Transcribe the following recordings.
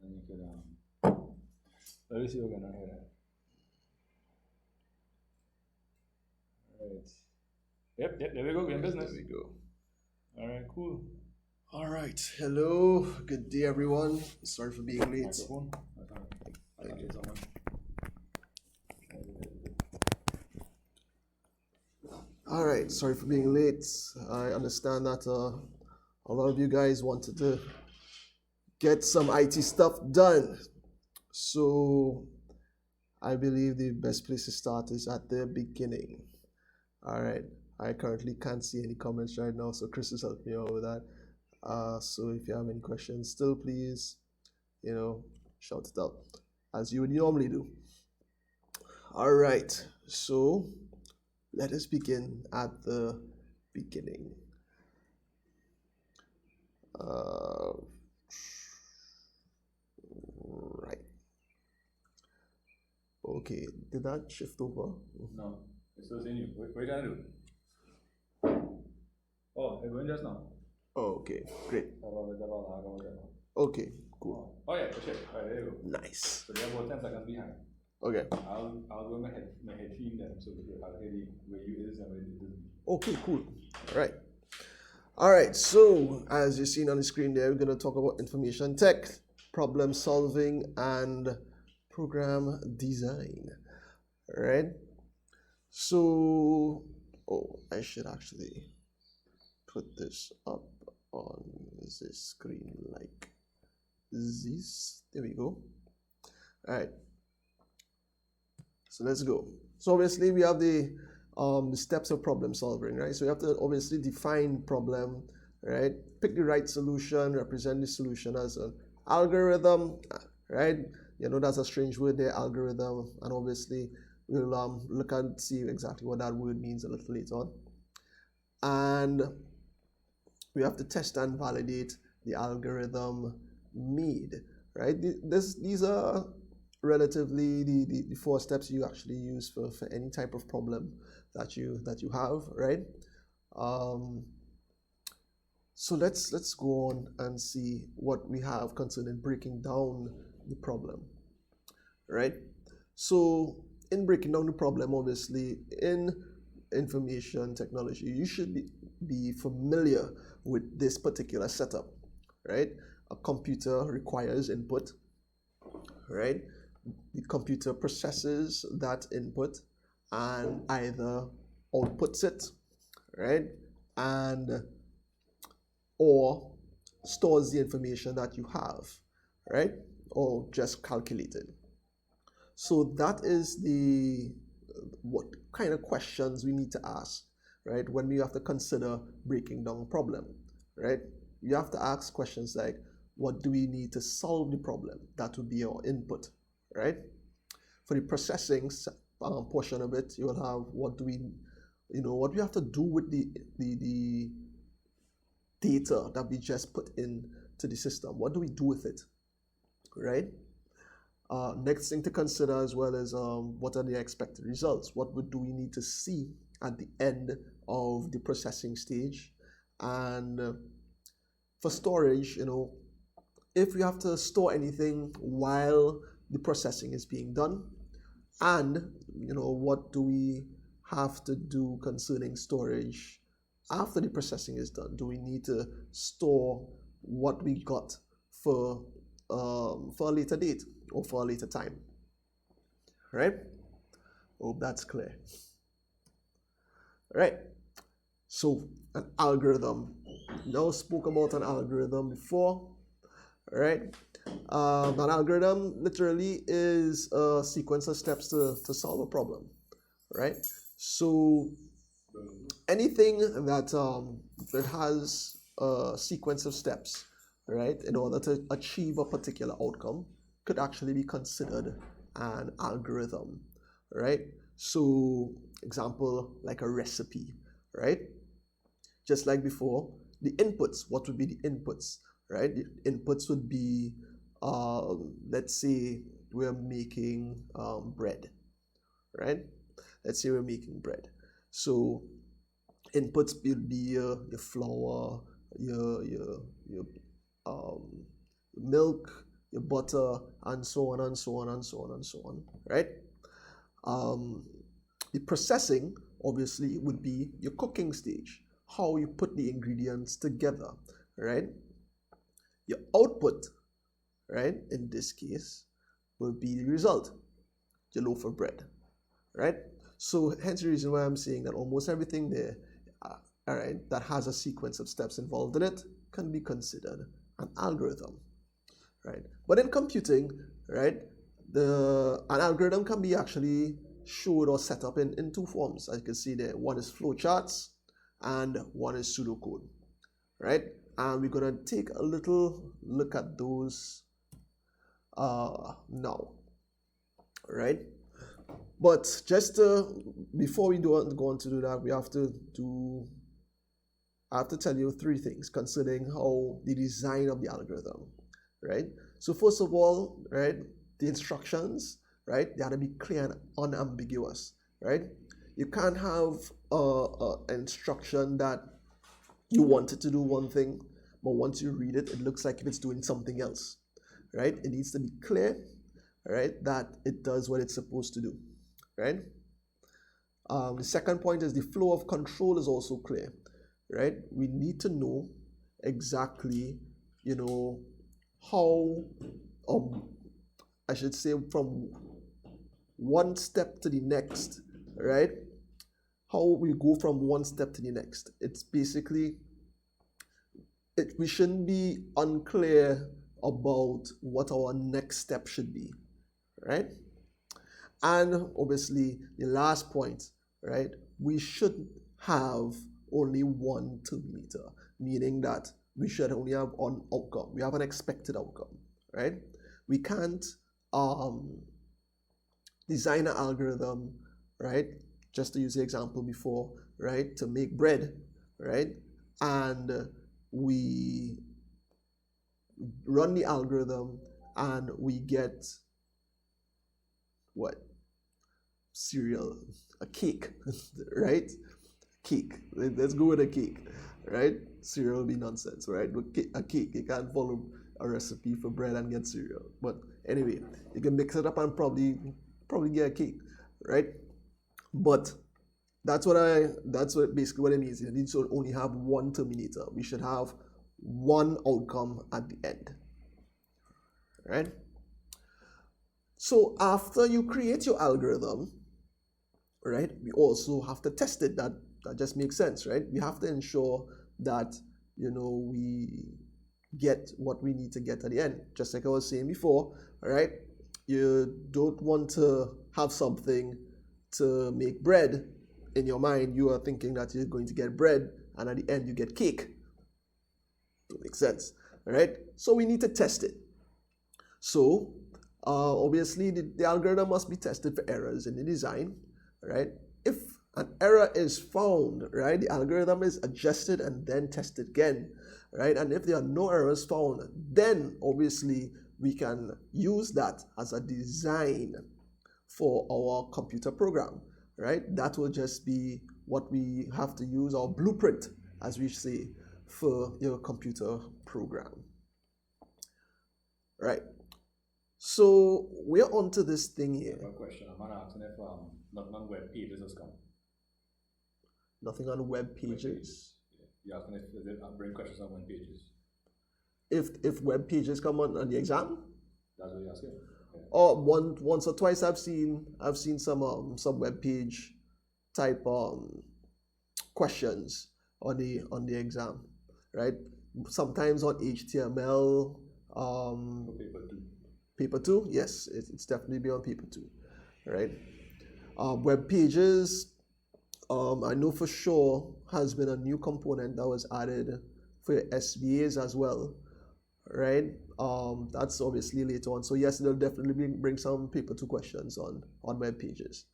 And you could, let me see what we're gonna hear. Alright. Yep, there we go, we're in business. There we go. Alright, cool. All right. Hello. Good day, everyone. Sorry for being late. Microphone. Thank you. So much. All right. Sorry for being late. I understand that a lot of you guys wanted to get some IT stuff done. So I believe the best place to start is at the beginning. All right. I currently can't see any comments right now, so Chris has helped me out with that. So if you have any questions, still please, shout it out as you would normally do. All right. So let us begin at the beginning. Right. Okay. Did that shift over? No, it's still seeing you. What are you trying to do? Oh, it's going just now. Oh, okay. Great. Okay. Cool. Oh yeah, for sure. Alright, there you go. Nice. So they're about 10 seconds behind. Okay. I'll go my head feed them so I'll hear where you is and where it isn't. Okay, cool. All right, so as you've seen on the screen there, we're going to talk about information tech, problem solving, and program design. All right. So, I should actually put this up on the screen like this. There we go. All right. So let's go. So obviously we have the steps of problem solving, right? So you have to obviously define problem, right? Pick the right solution, represent the solution as an algorithm, right? That's a strange word there, algorithm, and obviously we'll look and see exactly what that word means a little later on. And we have to test and validate the algorithm made, right? These are relatively the 4 steps you actually use for any type of problem that you have, right? So let's go on and see what we have concerning breaking down the problem, right? So in breaking down the problem, obviously in information technology, you should be familiar with this particular setup, right? A computer requires input, right? The computer processes that input and either outputs it, right? Or stores the information that you have, right? Or just calculated. So that is what kind of questions we need to ask, right? When we have to consider breaking down a problem, right? You have to ask questions like, what do we need to solve the problem? That would be our input, right? For the processing portion of it, you will have what we have to do with the data that we just put into the system. What do we do with it, right? Next thing to consider as well is what are the expected results? What do we need to see at the end of the processing stage? And for storage, if we have to store anything while the processing is being done, and what do we have to do concerning storage after the processing is done? Do we need to store what we got for a later date or for a later time, right? Hope that's clear. Right. So an algorithm. Now spoke about an algorithm before, right? An algorithm literally is a sequence of steps to solve a problem, right? So anything that has a sequence of steps, right, in order to achieve a particular outcome could actually be considered an algorithm, right? So example, like a recipe, right? Just like before, the inputs, what would be the inputs, right? The inputs would be, let's say we're making bread, right? Let's say we're making bread. So inputs will be your flour, your milk, your butter, and so on and so on and so on and so on, right? The processing obviously would be your cooking stage, how you put the ingredients together, right? Your output, right, in this case, will be the result, your loaf of bread, right? So hence the reason why I'm saying that almost everything there, all right, that has a sequence of steps involved in it can be considered an algorithm, right? But in computing, right, an algorithm can be actually showed or set up in two forms. As you can see there, one is flowcharts and one is pseudocode, right? And we're gonna take a little look at those now, right? But just before we go on to do that, I have to tell you three things concerning how the design of the algorithm, right? So first of all, right, the instructions, right, they have to be clear and unambiguous, right? You can't have an instruction that you want it to do one thing, but once you read it, it looks like it's doing something else, right? It needs to be clear, right, that it does what it's supposed to do, right? The second point is the flow of control is also clear, right? We need to know exactly, how, I should say, from one step to the next, right? How we go from one step to the next. It's basically, we shouldn't be unclear about what our next step should be, right? And obviously, the last point, right? We should have only one terminator, meaning that we should only have one outcome. We have an expected outcome, right? We can't design an algorithm, right? Just to use the example before, right? To make bread, right? And we run the algorithm and we get what? Cereal, a cake, right? Cake. Let's go with a cake, right? Cereal will be nonsense, right? A cake, you can't follow a recipe for bread and get cereal. But anyway, you can mix it up and probably get a cake, right? But that's basically what it means. You need to only have one terminator. We should have one outcome at the end, right? So after you create your algorithm, right, we also have to test it. That just makes sense, right? We have to ensure that we get what we need to get at the end. Just like I was saying before, right? You don't want to have something to make bread. In your mind, you are thinking that you're going to get bread, and at the end you get cake. That makes sense, right? So we need to test it. So obviously, the algorithm must be tested for errors in the design, right? If an error is found, right, the algorithm is adjusted and then tested again, right? And if there are no errors found, then obviously we can use that as a design for our computer program, right? That will just be what we have to use, our blueprint, as we say, for your computer program, right? So we're on to this thing here. One question, I'm asking if nothing on web pages has come. Nothing on web pages? You're asking if they bring questions on web pages. If web pages come on the exam? That's what you're asking? Yeah. Oh, once or twice I've seen some web page type questions on the exam, right? Sometimes on HTML. Paper 2, yes, it's definitely be on paper 2, right? Web pages, I know for sure has been a new component that was added for SVAs as well, right? That's obviously later on. So yes, they'll definitely bring some paper 2 questions on web pages,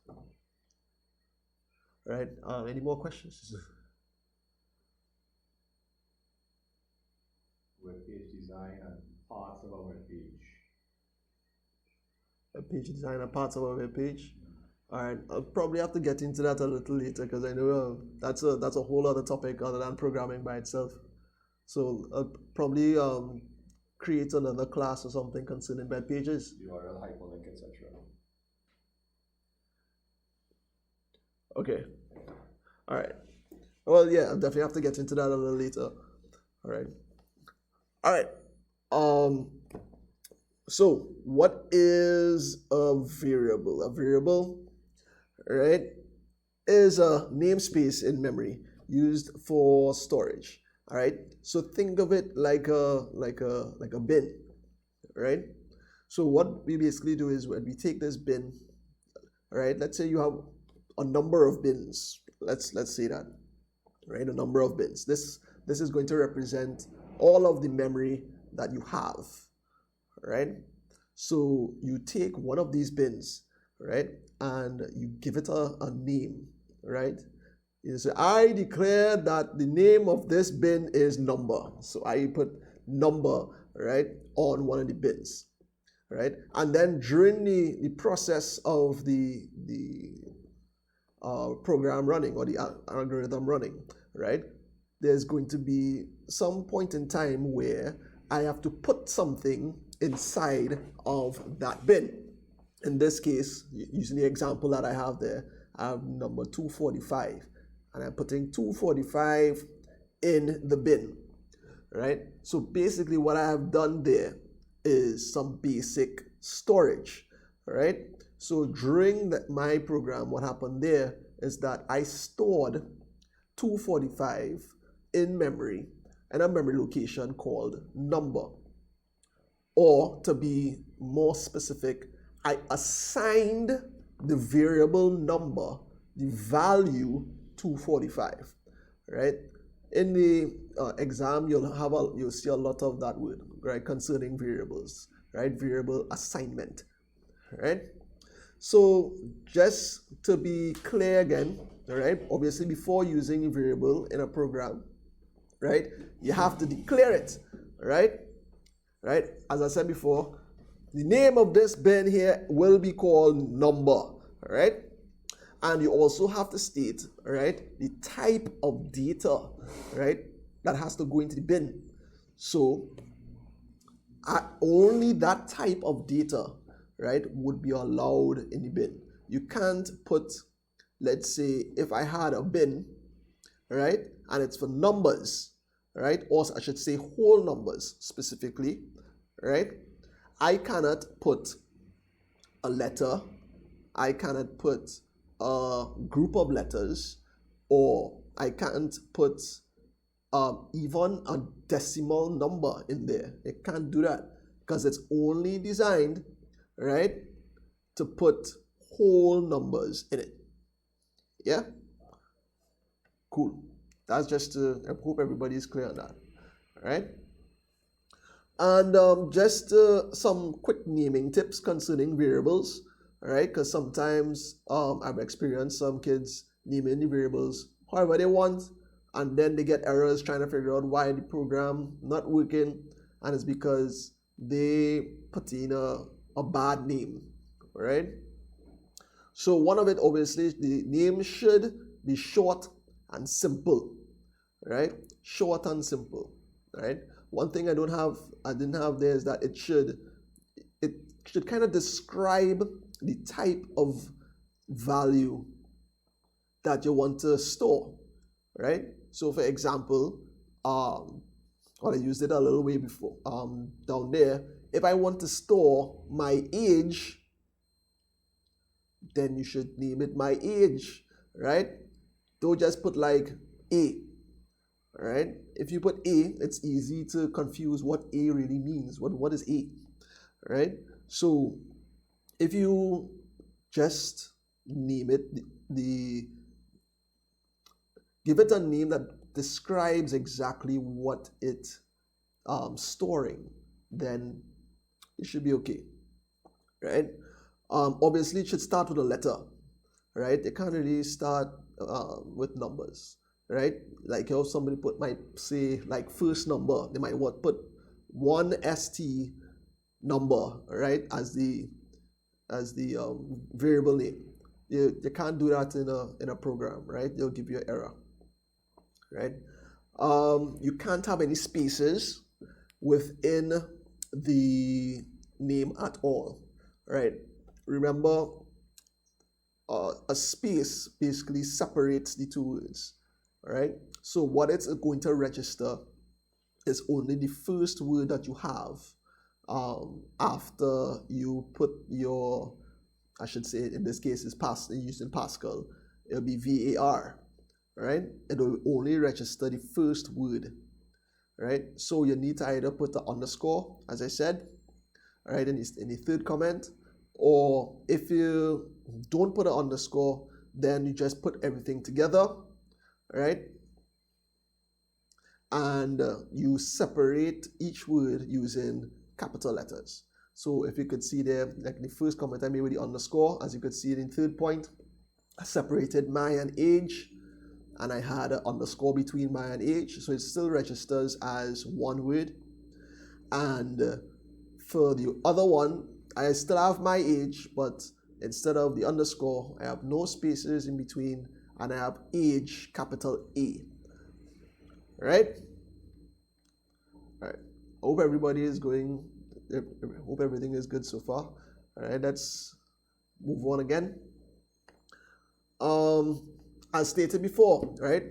right? Any more questions? Web page design and parts of a web page. A page design and parts of a web page. All right, I'll probably have to get into that a little later because I know that's a whole other topic other than programming by itself. So I'll probably create another class or something concerning web pages. URL, hyperlink, etc. Okay. All right. Well, yeah, I'll definitely have to get into that a little later. All right. All right. So what is a variable? A variable, right, is a namespace in memory used for storage. All right. So think of it like a bin, right? So what we basically do is when we take this bin, all right, let's say you have a number of bins. Let's say that, right? A number of bins. This is going to represent all of the memory that you have, right? So you take one of these bins, right, and you give it a name, right? You say, I declare that the name of this bin is number. So I put number, right, on one of the bins, right? And then during the process of the program running or the algorithm running, right, there's going to be some point in time where I have to put something inside of that bin. In this case, using the example that I have there, I have number 245, and I'm putting 245 in the bin, right? So basically what I have done there is some basic storage, right? So during my program, what happened there is that I stored 245 in memory and a memory location called number. Or to be more specific, I assigned the variable number, the value 245, right? In the exam, you'll see a lot of that word, right, concerning variables, right? Variable assignment, right? So just to be clear again, all right, obviously before using a variable in a program, right, you have to declare it, right? Right? As I said before, the name of this bin here will be called number, right? And you also have to state, right, the type of data, right, that has to go into the bin. So only that type of data, right, would be allowed in the bin. You can't put, let's say, if I had a bin, right, and it's for numbers, right, or I should say whole numbers specifically, right, I cannot put a letter, I cannot put a group of letters, or I can't put even a decimal number in there. It can't do that because it's only designed, right, to put whole numbers in it. Yeah? Cool. That's just to, I hope everybody's clear on that. All right? And just some quick naming tips concerning variables, all right? Because sometimes I've experienced some kids naming the variables however they want, and then they get errors trying to figure out why the program not working, and it's because they put in a bad name, right? So one of it, obviously, the name should be short and simple, right? Short and simple, right? One thing I didn't have there is that it should kind of describe the type of value that you want to store, right? So for example, well, I used it a little way before, down there. If I want to store my age, then you should name it my age, right? Don't just put like A, right? If you put A, it's easy to confuse what A really means. What is A, right? So if you just name it, give it a name that describes exactly what it's storing, then it should be okay, right? Obviously, it should start with a letter, right? It can't really start with numbers, right? Like if somebody might say like first number, they might put 1ST number, right, as the variable name. You can't do that in a program, right? They'll give you an error, right? You can't have any spaces within the name at all, right? Remember, a space basically separates the two words, right? So what it's going to register is only the first word that you have after you put your, I should say in this case is used in Pascal, it'll be VAR, right? It will only register the first word, right? So you need to either put the underscore, as I said, right, in the third comment, or if you don't put an underscore, then you just put everything together, right? And you separate each word using capital letters. So if you could see there, like the first comment I made with the underscore, as you could see it in third point, I separated my and age, and I had an underscore between my and age, so it still registers as one word. And for the other one, I still have my age, but instead of the underscore, I have no spaces in between, and I have age, capital A. Right? All right. Hope everybody is going. Hope everything is good so far. All right. Let's move on again. As stated before, right?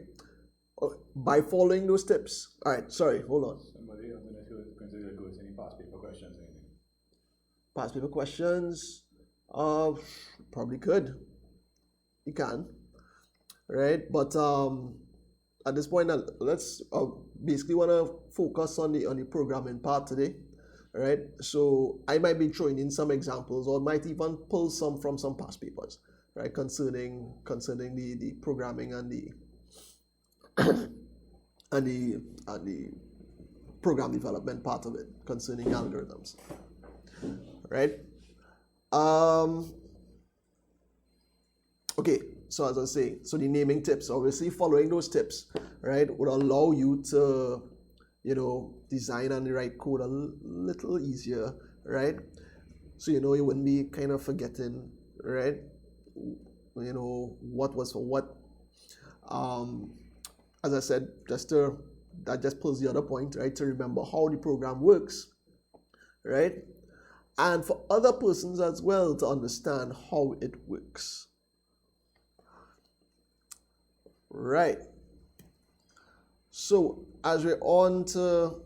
By following those tips. All right. Sorry. Hold on. Somebody, I'm going to consider go to any past paper questions. Past paper questions. Probably could. You can. Right. But at this point, let's basically want to focus on the programming part today, right? So I might be throwing in some examples, or might even pull some from some past papers, right? Concerning the programming and the and the program development part of it, concerning algorithms, right? Okay. So as I was saying, so the naming tips, obviously following those tips, right, would allow you to, design and write code a little easier, right? So, you wouldn't be kind of forgetting, right, what was for what. As I said, that just pulls the other point, right, to remember how the program works, right? And for other persons as well to understand how it works. Right. So as we're on to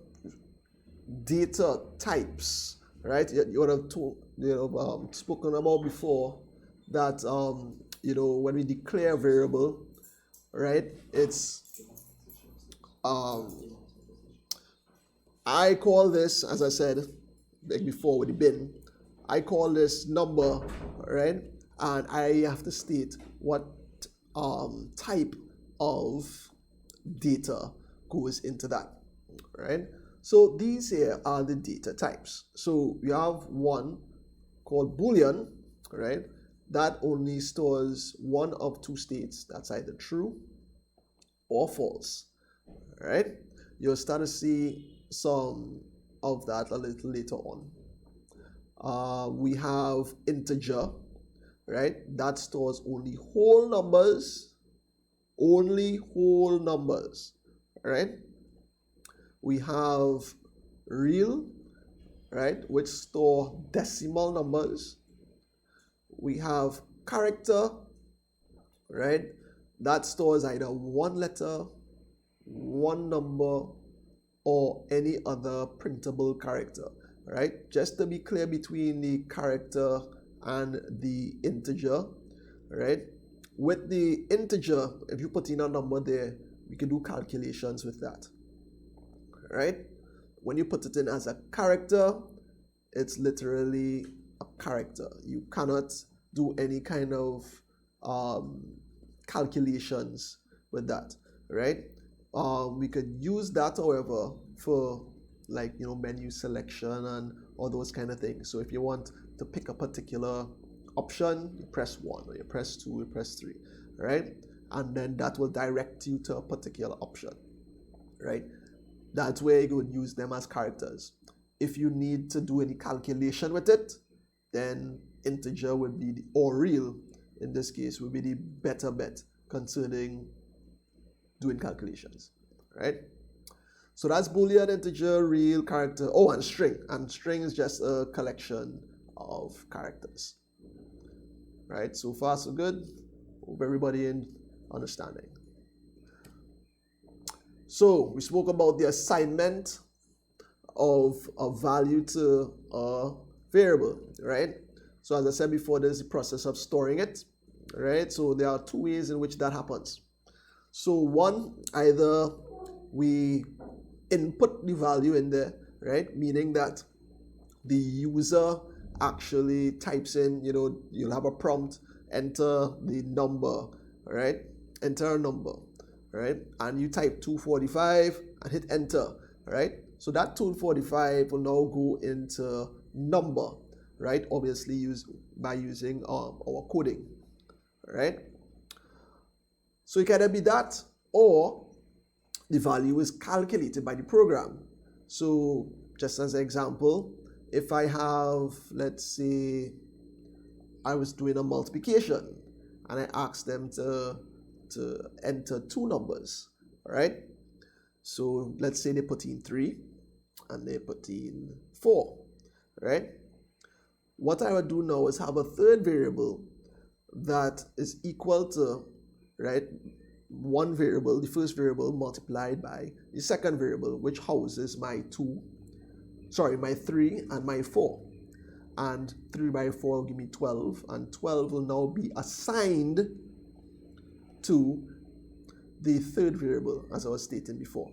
data types, right? You would have spoken about before that when we declare a variable, right? It's I call this, as I said like before with the bin, I call this number, right? And I have to state what type of data goes into that, right? So these here are the data types. So we have one called Boolean, right? That only stores one of two states. That's either true or false, right? You'll start to see some of that a little later on. We have integer, right? That stores only whole numbers, right? We have real, right, which store decimal numbers. We have character, right, that stores either one letter, one number, or any other printable character, right? Just to be clear between the character and the integer, right? With the integer, if you put in a number there, we can do calculations with that, right? When you put it in as a character, it's literally a character. You cannot do any kind of calculations with that, right? We could use that, however, for menu selection and all those kind of things. So if you want to pick a particular option, you press 1, or you press 2, you press 3, right? And then that will direct you to a particular option, right? That's where you would use them as characters. If you need to do any calculation with it, then integer would be, or real in this case, would be the better bet concerning doing calculations, right? So that's Boolean, integer, real, character. Oh, and string. And string is just a collection of characters. Right? So far, so good. Hope everybody in understanding. So we spoke about the assignment of a value to a variable, right? So as I said before, there's the process of storing it, right? So there are two ways in which that happens. So one, either we input the value in there, right? Meaning that the user actually types in, you'll have a prompt, enter the number, right? Enter a number, right? And you type 245 and hit enter, right? So that 245 will now go into number, right? Obviously by using our coding, right? So it can either be that, or the value is calculated by the program. So just as an example, if I have, let's say, I was doing a multiplication and I asked them to enter two numbers, right? So let's say they put in 3 and they put in 4, right? What I would do now is have a third variable that is equal to, right, one variable, the first variable multiplied by the second variable, which houses my 3 and my 4. And 3 by 4 will give me 12, and 12 will now be assigned to the third variable, as I was stating before.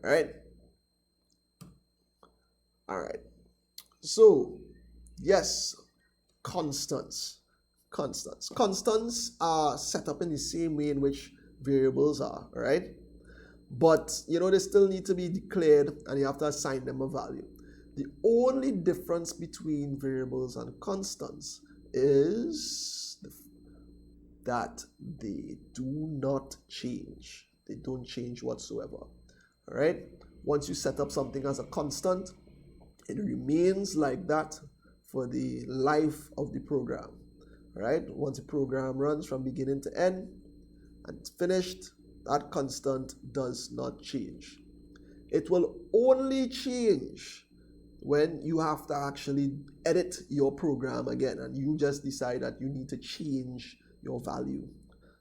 All right. All right. So, yes, constants. Constants are set up in the same way in which variables are, right? But, they still need to be declared and you have to assign them a value. The only difference between variables and constants is that they do not change. They don't change whatsoever, all right? Once you set up something as a constant, it remains like that for the life of the program, right? Once the program runs from beginning to end and it's finished, that constant does not change. It will only change when you have to actually edit your program again and you just decide that you need to change your value,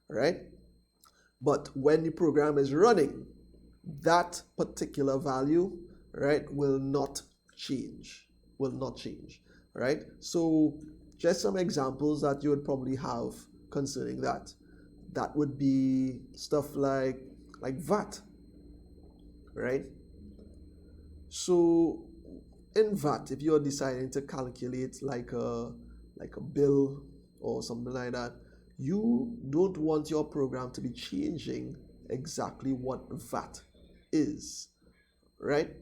right? But when the program is running, that particular value, right, will not change, right? So just some examples that you would probably have concerning that. That would be stuff like VAT, right? So in VAT, if you're deciding to calculate like a bill or something like that, you don't want your program to be changing exactly what VAT is, right?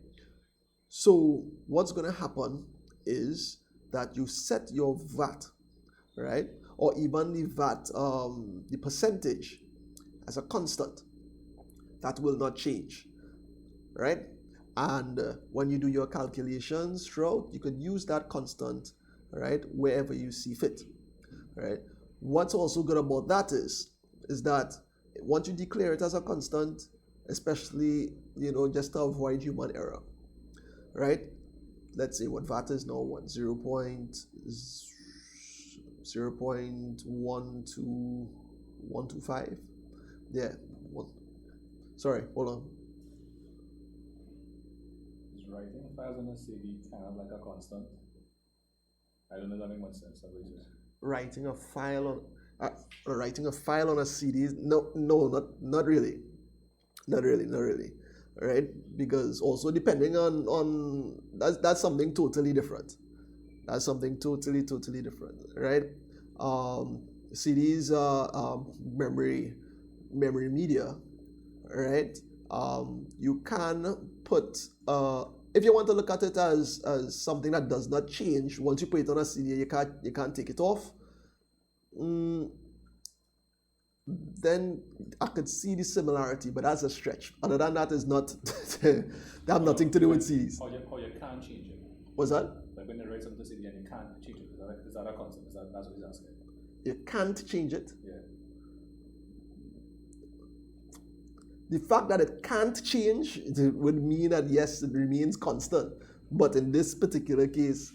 So what's going to happen is that you set your VAT, right, or even the VAT, the percentage, as a constant. That will not change, right? And when you do your calculations throughout, you could use that constant, right, wherever you see fit, right? What's also good about that is that once you declare it as a constant, especially, just to avoid human error, right? Let's say what VAT is now, 0.12125. Yeah. Sorry, hold on. Is writing files on a CD kind of like a constant? I don't know if that makes much sense. Writing a file on a CD? No, not really. Not really. Right? Because also depending on that's something totally different. That's something totally different, right? CDs are memory media, right? You can put if you want to look at it as something that does not change. Once you put it on a CD, you can't take it off. Then I could see the similarity, but that's a stretch. Other than that, is not. They have nothing to do with CDs. How you can't change it? What's that? Like when you write something to CD and you can't change it. Is that a concept? That's what he's asking? You can't change it? Yeah. the fact that it can't change, it would mean that yes, it remains constant. But in this particular case,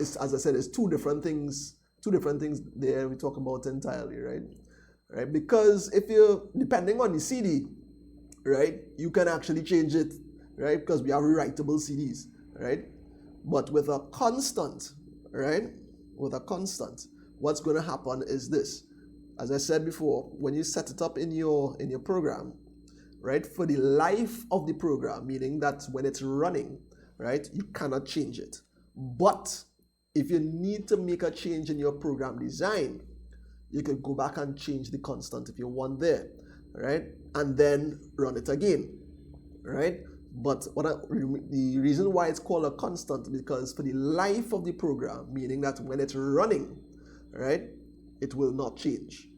it's, as I said, it's two different things. Two different things there we talk about entirely, right? Right? Because if you're depending on the CD, right, you can actually change it, right? Because we have rewritable CDs, right? But with a constant, right? With a constant, what's going to happen is this. As I said before, when you set it up in your program, right, for the life of the program, meaning that when it's running, right, you cannot change it. But if you need to make a change in your program design, you can go back and change the constant if you want there, right, and then run it again, right? But the reason why it's called a constant, because for the life of the program, meaning that when it's running, right, it will not change.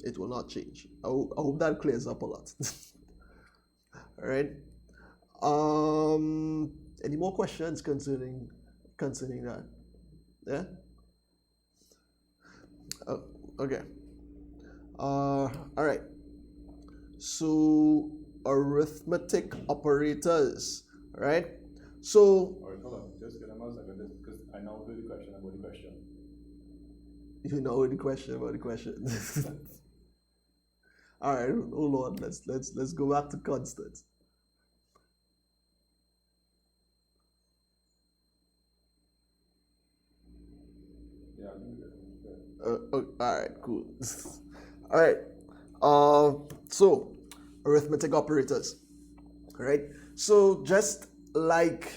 It will not change. I hope that clears up a lot. All right. Any more questions concerning that? Yeah. Okay. All right. So arithmetic operators, right? So. All right, hold on. Just get a second, because I now heard the question about the question. You know the question about the question. All right, hold on. Let's go back to constants. Yeah, I think all right, cool. All right. So arithmetic operators, right? So just like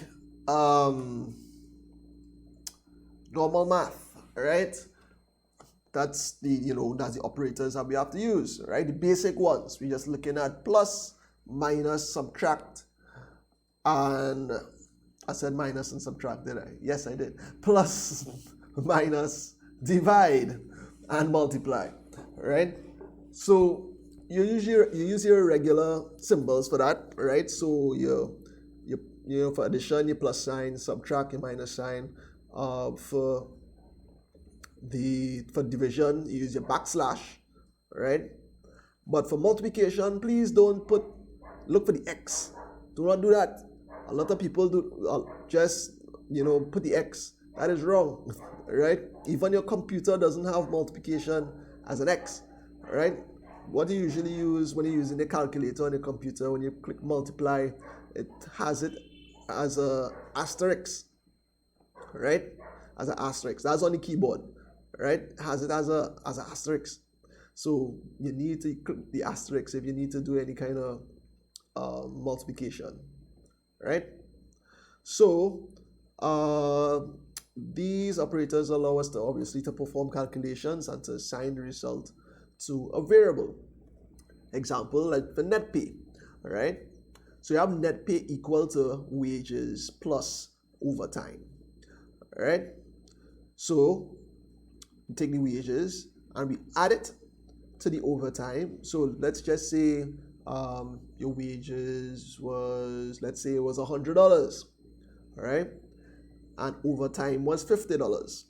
normal math, right? That's the operators that we have to use, right? The basic ones. We're just looking at plus, minus, subtract, and I said minus and subtract, did I? Yes, I did. Plus, minus, divide, and multiply, right? So you use your regular symbols for that, right? So you for addition, your plus sign, subtract, your minus sign. For division, you use your backslash, right? But for multiplication, please don't look for the x. Do not do that. A lot of people do just put the x. That is wrong, right? Even your computer doesn't have multiplication as an x, right? What you usually use when you're using a calculator on your computer, when you click multiply, it has it as a asterisk, right? As an asterisk. That's on the keyboard, right? Has it as an asterisk. So you need to click the asterisk if you need to do any kind of multiplication, right? So these operators allow us to obviously to perform calculations and to assign the result to a variable. Example, like the net pay, right? So you have net pay equal to wages plus overtime, right? So we take the wages and we add it to the overtime. So let's just say your wages was, let's say it was $100, right? And overtime was $50.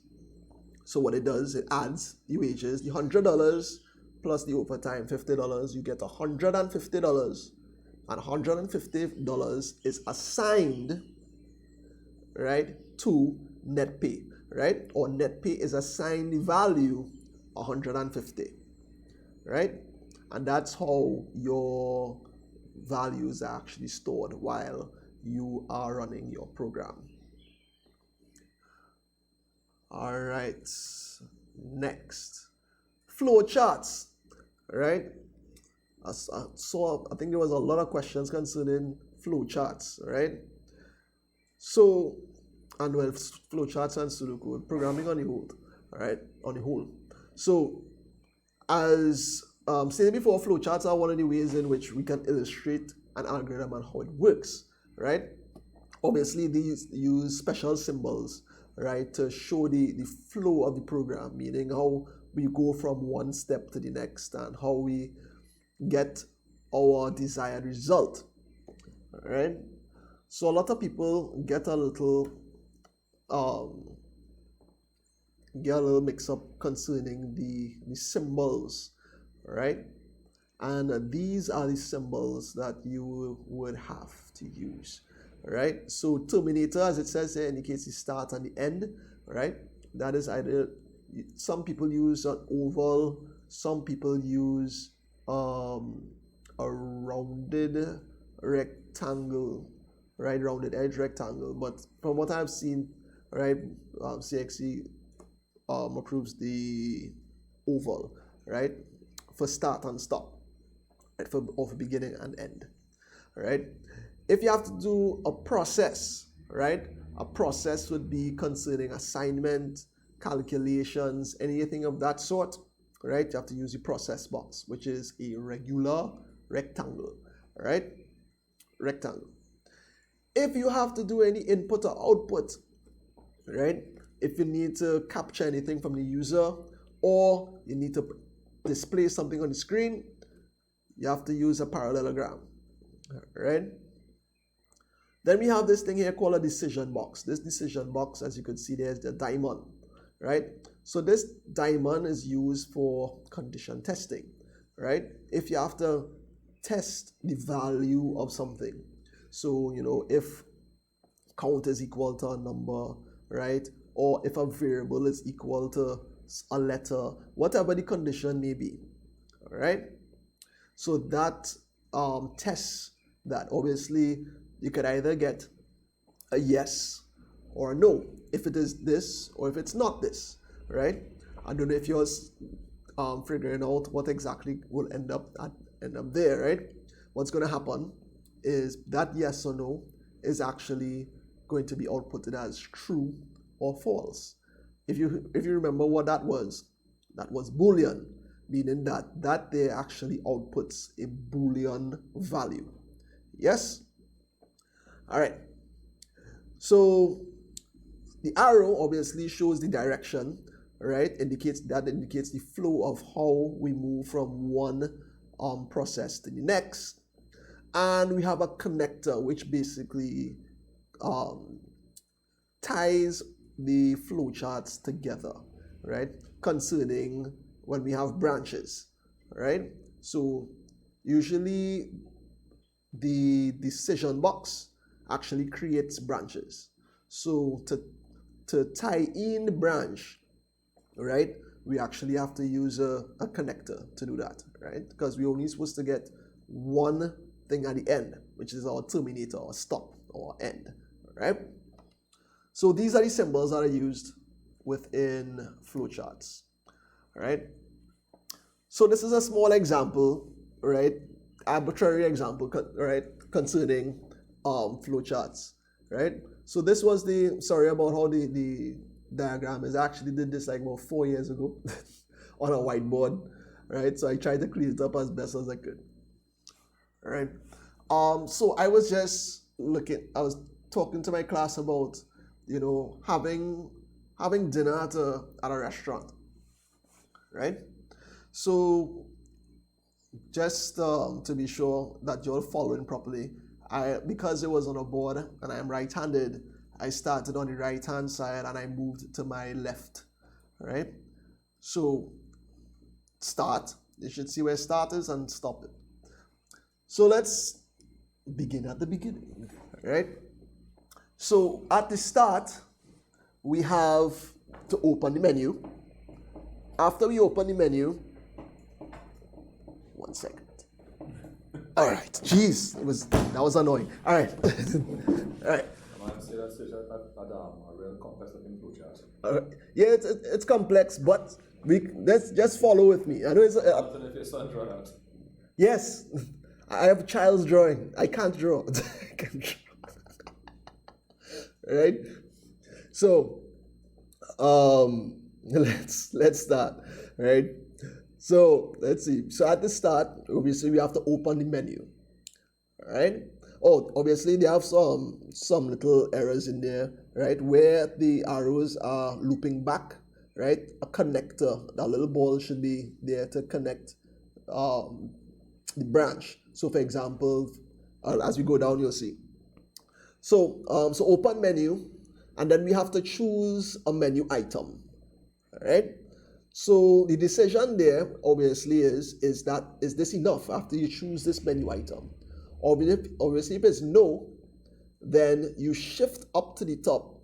So what it does, it adds the wages, the $100 plus the overtime, $50, you get $150. And $150 is assigned, right, to net pay, right? Or net pay is assigned the value 150, right? And that's how your values are actually stored while you are running your program. All right, next, flow charts, right? I think there was a lot of questions concerning flow charts, right? So, and well, flow charts and pseudocode programming on the whole, right? On the whole. So, as stated before, flow charts are one of the ways in which we can illustrate an algorithm and how it works, right? Obviously, these use special symbols, right, to show the flow of the program, meaning how we go from one step to the next and how we get our desired result, right? So a lot of people get a little mix up concerning the symbols, right? And these are the symbols that you would have to use. Right? So terminator, as it says here, indicates the start and the end. Right? That is either, some people use an oval, some people use a rounded rectangle, right? Rounded edge rectangle. But from what I've seen, right, CXC approves the oval, right, for start and stop, right, for beginning and end, right? If you have to do a process, right, a process would be concerning assignment, calculations, anything of that sort, right? You have to use the process box, which is a regular rectangle, right? Rectangle. If you have to do any input or output, right? If you need to capture anything from the user, or you need to display something on the screen, you have to use a parallelogram, right? Then we have this thing here called a decision box. This decision box, as you can see, there's the diamond, right? So this diamond is used for condition testing, right? If you have to test the value of something. So, you know, if count is equal to a number, right? Or if a variable is equal to a letter, whatever the condition may be, all right? So that tests that. Obviously, you could either get a yes or a no, if it is this or if it's not this, right? I don't know if you're figuring out what exactly will end up there, right? What's going to happen is that yes or no is actually going to be outputted as true or false. If you remember what that was Boolean, meaning that there actually outputs a Boolean value. Yes? All right. So the arrow obviously shows the direction, right? Indicates the flow of how we move from one process to the next. And we have a connector which basically ties the flowcharts together, right? Concerning when we have branches, right? So usually the decision box actually creates branches. So to tie in the branch, right, we actually have to use a connector to do that, right? Because we're only supposed to get one thing at the end, which is our terminator or stop or end, right? So these are the symbols that are used within flowcharts, right? So this is a small example, right? Arbitrary example, right, concerning flowcharts, right? So this was sorry about how the diagram is. I actually did this like about 4 years ago on a whiteboard, right? So I tried to clean it up as best as I could, right? So I was just I was talking to my class about, you know, having dinner at a restaurant, right? So just to be sure that you're following properly, because it was on a board and I'm right-handed, I started on the right-hand side and I moved to my left, right? So start, you should see where start is and stop it. So let's begin at the beginning, right? So at the start, we have to open the menu. After we open the menu, 1 second. All right, jeez, that was annoying. All right, all right. A real complex looking flowchart. Yeah, it's complex, but let's just follow with me. I know it's. If your son draw that. Yes, I have a child's drawing. I can't draw. I can't draw. Right? So, let's start. Right? So let's see. So at the start, obviously we have to open the menu. All right? Oh, obviously they have some little errors in there, right? Where the arrows are looping back, right? A connector, that little ball should be there to connect the branch. So for example, as we go down, you'll see. So so open menu, and then we have to choose a menu item. All right? So the decision there obviously is this enough after you choose this menu item? Obviously, if it's no, then you shift up to the top,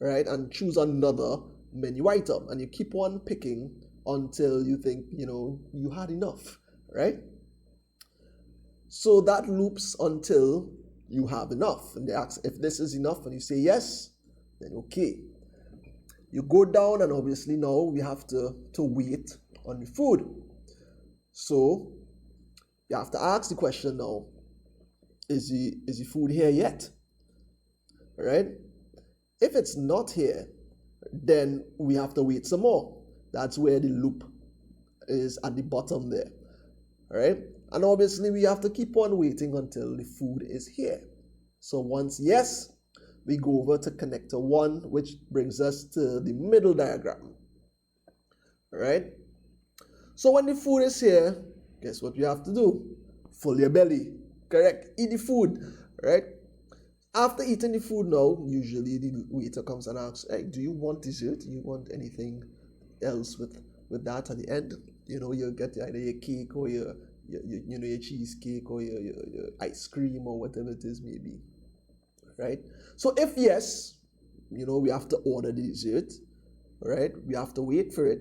right, and choose another menu item, and you keep on picking until you think you had enough, right? So that loops until you have enough, and they ask if this is enough, and you say yes, then okay. You go down, and obviously now we have to wait on the food. So you have to ask the question now, is the food here yet? Right? If it's not here, then we have to wait some more. That's where the loop is at the bottom there. Right? And obviously we have to keep on waiting until the food is here. So once yes, we go over to connector 1, which brings us to the middle diagram. Right? So when the food is here, guess what you have to do? Fill your belly. Correct? Eat the food. Right? After eating the food now, usually the waiter comes and asks, hey, do you want dessert? Do you want anything else with that at the end? You'll get either your cake or your cheesecake or your ice cream or whatever it is maybe. Right? So if yes, we have to order the dessert. Right? We have to wait for it.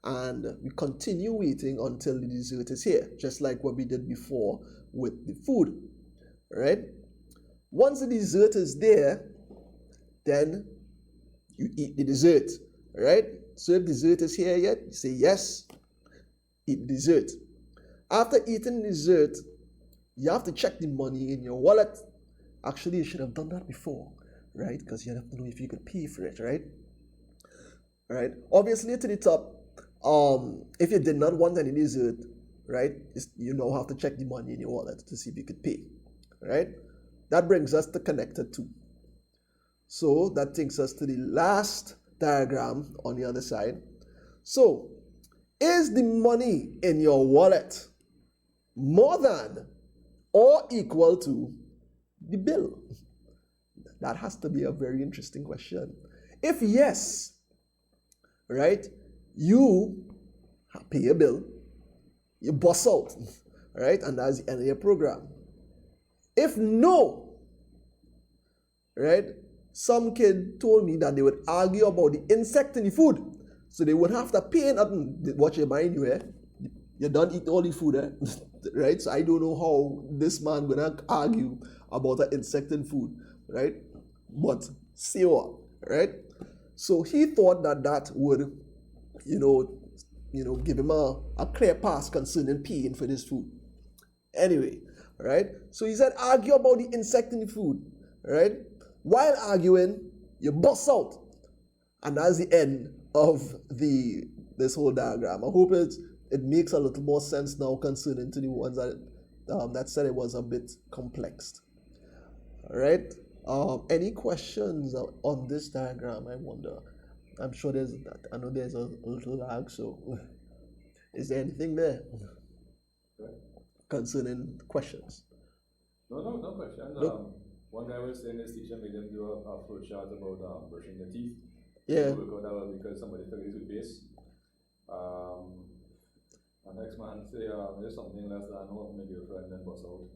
And we continue waiting until the dessert is here, just like what we did before with the food. Right? Once the dessert is there, then you eat the dessert, right? So if dessert is here yet, you say yes, eat dessert. After eating dessert, you have to check the money in your wallet. Actually, you should have done that before, right? Because you have to know if you could pay for it, right? Right? Obviously, to the top, if you did not want any dessert, right, you now have to check the money in your wallet to see if you could pay, right? That brings us to connector 2. So that takes us to the last diagram on the other side. So, is the money in your wallet more than or equal to the bill? That has to be a very interesting question. If yes, right, you pay a bill, you bust out, right, and that's the end of your program. If no, right, some kid told me that they would argue about the insect in the food. So they would have to pay nothing. Watch your mind, you don't eat all the food, right? So I don't know how this man gonna argue about an insect in food, right? But see what, right? So he thought that would, give him a clear pass concerning paying for this food. Anyway, right? So he said, argue about the insect in the food, right? While arguing, you bust out. And that's the end of this whole diagram. I hope it makes a little more sense now concerning to the ones that said it was a bit complex. All right? Any questions on this diagram, I wonder? I'm sure I know there's a little lag, so is there anything there concerning questions? No questions. Nope. One guy was saying his teacher made him do a flow chart about brushing your teeth. Yeah. Work out that well because somebody forgot toothpaste. And next man say, there's something less than oh, maybe your friend then bust out.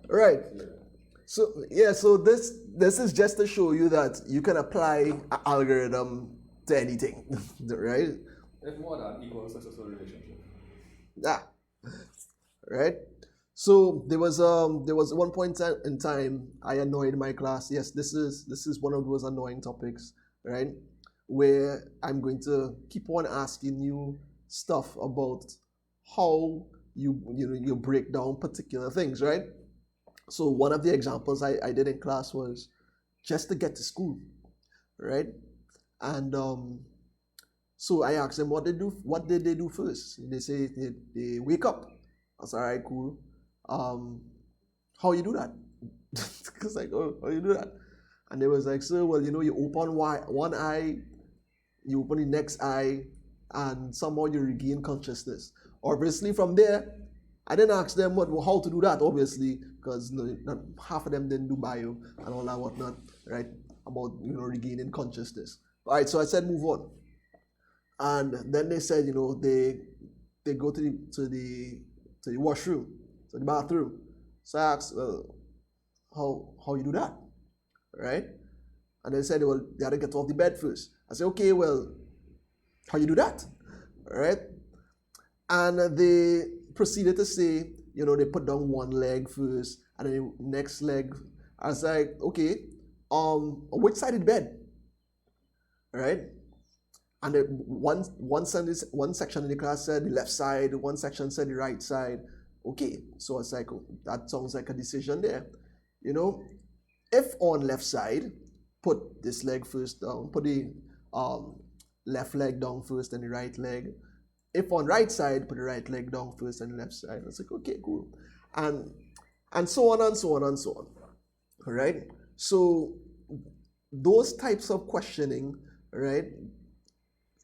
Right. So this is just to show you that you can apply an algorithm to anything, right? If more than equals successful relationship. Yeah. Right. So there was one point in time I annoyed my class. Yes, this is one of those annoying topics, right? Where I'm going to keep on asking you stuff about how you break down particular things, right? So one of the examples I did in class was just to get to school, right? And so I asked them what did they do first? And they say they wake up. I was all right, cool. How you do that? Because like, oh, how you do that? And they was like, sir, well, you open one eye, you open the next eye, and somehow you regain consciousness. Obviously, from there, I didn't ask them how to do that, obviously, because half of them didn't do bio and all that whatnot, right? about regaining consciousness. All right, so I said move on, and then they said they go to the washroom, to the bathroom. So I asked, well, how you do that, right? And they said, well, they had to get off the bed first. I said, okay, well, how you do that, right? And they proceeded to say, they put down one leg first, and then the next leg. I was like, okay, which side of the bed, right? And then one section in the class said the left side, one section said the right side. Okay, so I was like, oh, that sounds like a decision there. If on left side, put this leg first down, put the left leg down first and the right leg. If on right side, put the right leg down first and the left side. I was like, okay, cool. And so on and so on and so on. All right? So those types of questioning, right,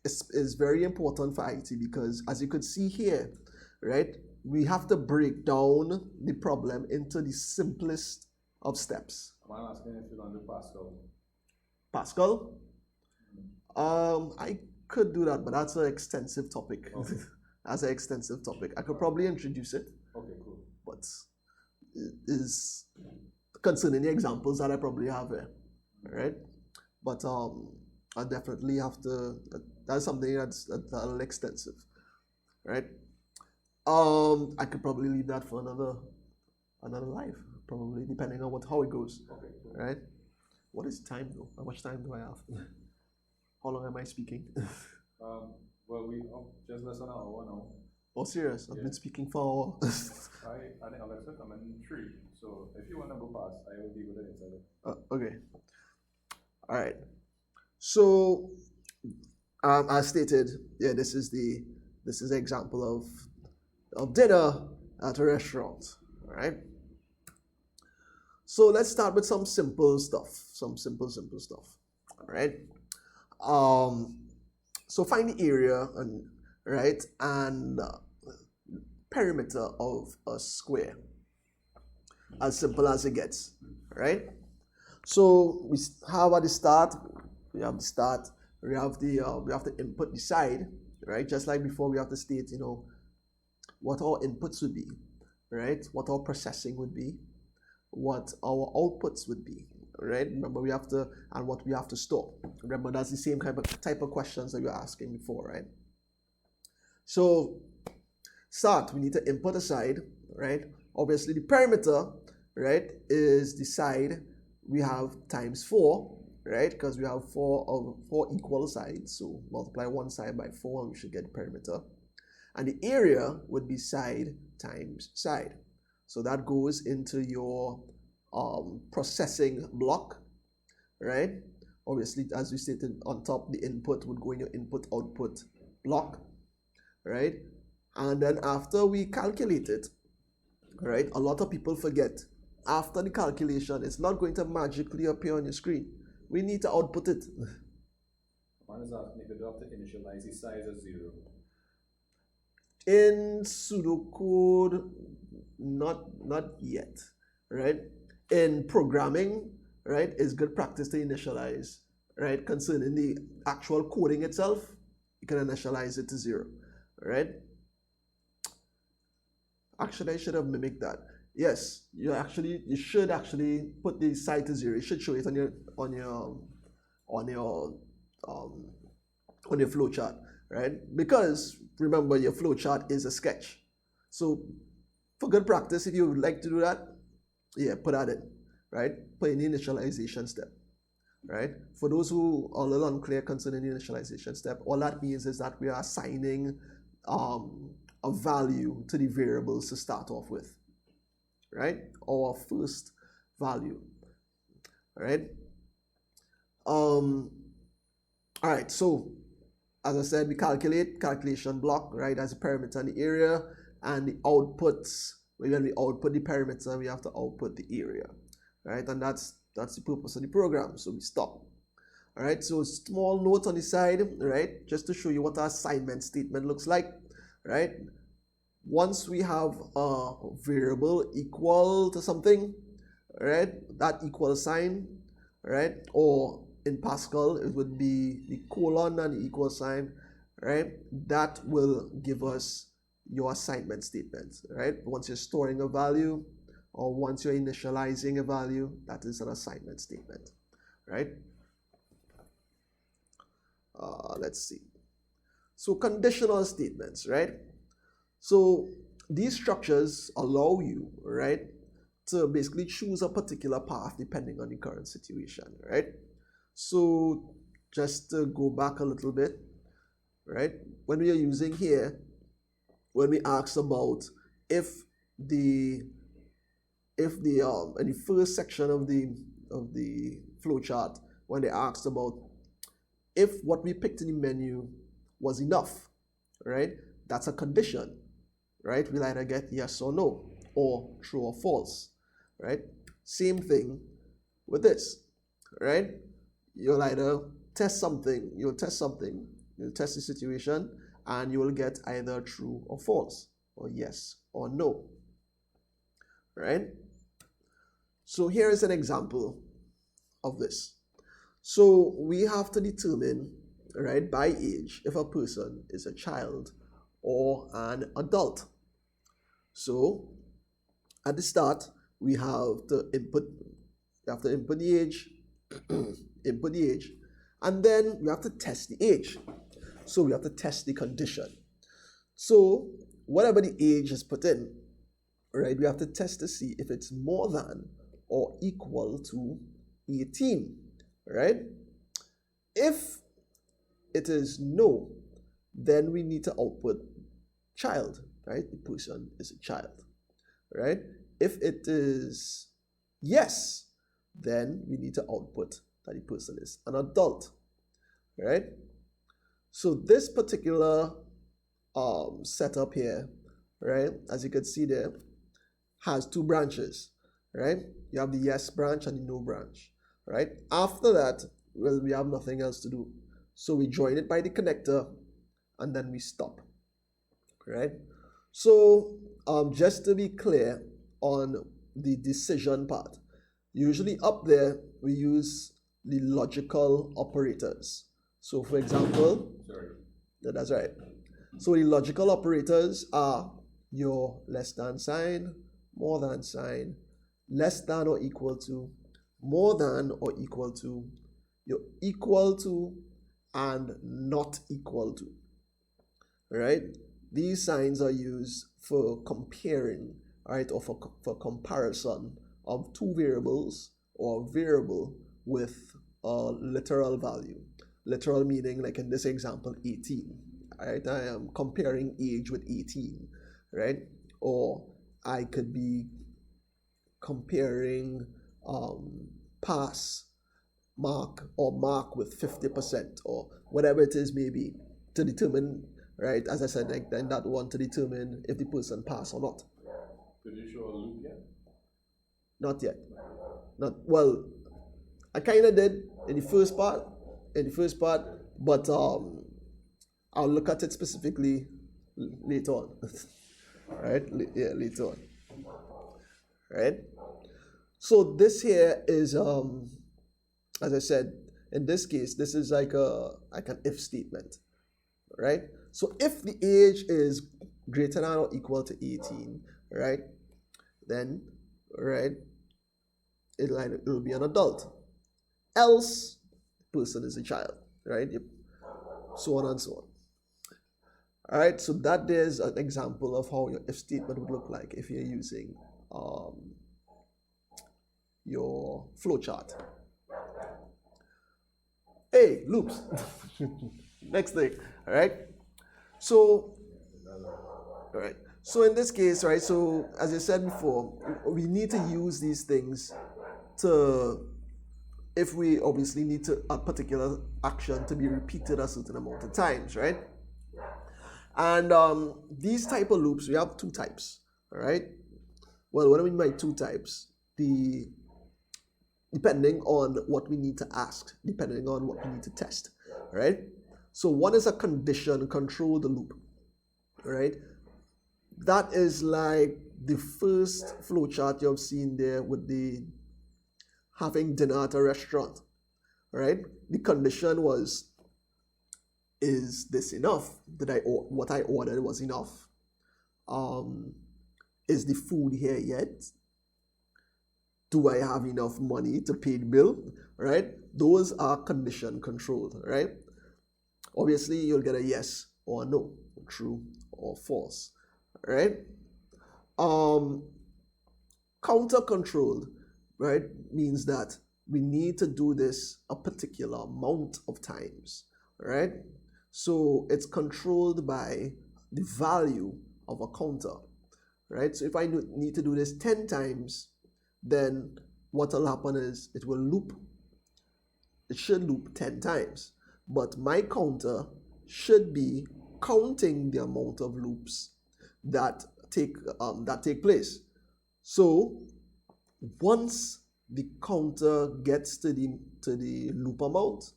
is very important for IT because as you could see here, right, we have to break down the problem into the simplest of steps. I'm asking if you're going to do Pascal. Pascal? I could do that, but that's an extensive topic. Okay. That's an extensive topic. I could probably introduce it. Okay, cool. But it is concerning the examples that I probably have here, right? But I definitely have to. That's something that's a little extensive, right? I could probably leave that for another live, probably depending on how it goes. Okay, cool. Right? What is time though? How much time do I have? How long am I speaking? Well, we just less than an hour now. Oh, serious? I've been speaking for. I think Alexa come in 3. So if you want to go past, I will deal with it inside. Okay. All right. So, as stated, this is an example of dinner at a restaurant. All right. So let's start with some simple stuff. Some simple stuff. All right. So find the area and perimeter of a square. As simple as it gets. Right. So we have at the start. We have the start. We have to input the side. Right. Just like before, we have to state what our inputs would be. Right. What our processing would be. What our outputs would be, right? Remember, and what we have to store. Remember, that's the same type of questions that you were asking before, right? So, we need to input a side, right? Obviously, the perimeter, right, is the side we have times 4, right? Because we have 4 equal sides, so multiply one side by 4, and we should get the perimeter. And the area would be side times side. So that goes into your processing block, right? Obviously, as we stated on top, the input would go in your input-output block, right? And then after we calculate it, right, a lot of people forget. After the calculation, it's not going to magically appear on your screen. We need to output it. One is asking if you do have to initialize the size as 0. In pseudocode, not yet, right? In programming, right, it's good practice to initialize, right? Concerning the actual coding itself, you can initialize it to 0, right? Actually, I should have mimicked that. Yes, you should actually put the side to 0. You should show it on your flow chart, right? Because remember, your flow chart is a sketch. So for good practice, if you would like to do that, put that in, right? Put in the initialization step, right? For those who are a little unclear concerning the initialization step, all that means is that we are assigning a value to the variables to start off with, right? Our first value, right? All right, so as I said, we calculation block, right, as a perimeter and the area, and the outputs. When we output the perimeter, we have to output the area, right? And that's the purpose of the program. So we stop. All right. So small note on the side, right, just to show you what our assignment statement looks like, right? Once we have a variable equal to something, right, that equal sign, right? Or in Pascal, it would be the colon and the equal sign, right? That will give us your assignment statement, right? Once you're storing a value or once you're initializing a value, that is an assignment statement, right? Let's see. So conditional statements, right? So these structures allow you, right, to basically choose a particular path depending on the current situation, right? So just to go back a little bit, right? When we are using here, when we ask about if the in the first section of the flowchart, when they asked about if what we picked in the menu was enough, right? That's a condition, right? We'll either get yes or no, or true or false, right? Same thing with this, right? You'll either test something, you'll test the situation, and you will get either true or false, or yes or no, right? So here is an example of this. So we have to determine, right, by age, if a person is a child or an adult. So at the start, we have to input the age, input the age, and then we have to test the age. So we have to test the condition. So whatever the age is put in, right, we have to test to see if it's more than or equal to 18, right? If it is no, then we need to output child, right? The person is a child, right? If it is yes, then we need to output that the person is an adult, right? So this particular setup here, right, as you can see there, has two branches, right? You have the yes branch and the no branch, right? After that, well, we have nothing else to do. So we join it by the connector and then we stop, right? So just to be clear on the decision part, usually up there we use the logical operators. So for example, that's right. So the logical operators are your less than sign, more than sign, less than or equal to, more than or equal to, your equal to, and not equal to, right? These signs are used for comparing, right, or for comparison of two variables or variable with a literal value. Literal meaning, like in this example, 18, right? I am comparing age with 18, right? Or I could be comparing pass mark or mark with 50% or whatever it is maybe to determine, right, as I said, like then that one to determine if the person passed or not. Could you show a loop yet? Not yet. Not well. I kind of did in the first part, but I'll look at it specifically later on. Right? Yeah, later on. Right? So this here is as I said, in this case, this is like an if statement, right? So if the age is greater than or equal to 18, right, then, right, it'll be an adult. Else, person is a child, right? Yep. So on and so on. All right, so that is an example of how your if statement would look like if you're using your flowchart. Hey, loops. Next thing, all right? So, all right. So in this case, right, so as I said before, we need to use these things to, if we obviously need a particular action to be repeated a certain amount of times, right? And these type of loops, we have two types, all right? Well, what do I mean by two types? Depending on what we need to ask, depending on what we need to test, right? So one is a condition controlled loop, right? That is like the first flowchart you've seen there with the having dinner at a restaurant, right? The condition was, is this enough? What I ordered was enough? Is the food here yet? Do I have enough money to pay the bill? Right? Those are condition controlled, right? Obviously, you'll get a yes or no, true or false, right? Counter controlled, right, means that we need to do this a particular amount of times, right? So it's controlled by the value of a counter, right? So if I need to do this 10 times, then what will happen is it will loop. It should loop 10 times, but my counter should be counting the amount of loops that take place. So once the counter gets to the loop amount,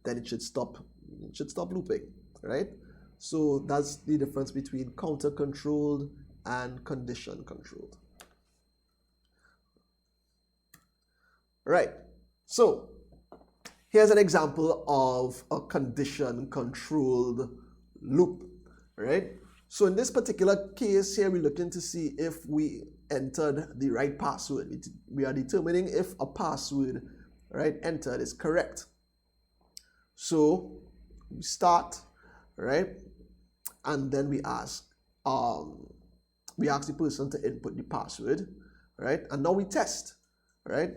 then it should stop looping, right? So that's the difference between counter controlled and condition controlled. Right. So here's an example of a condition controlled loop, right? So in this particular case here, we're looking to see if we entered the right password. We are determining if a password, right, entered is correct. So we start, right, and then we ask the person to input the password, right, and now we test, right?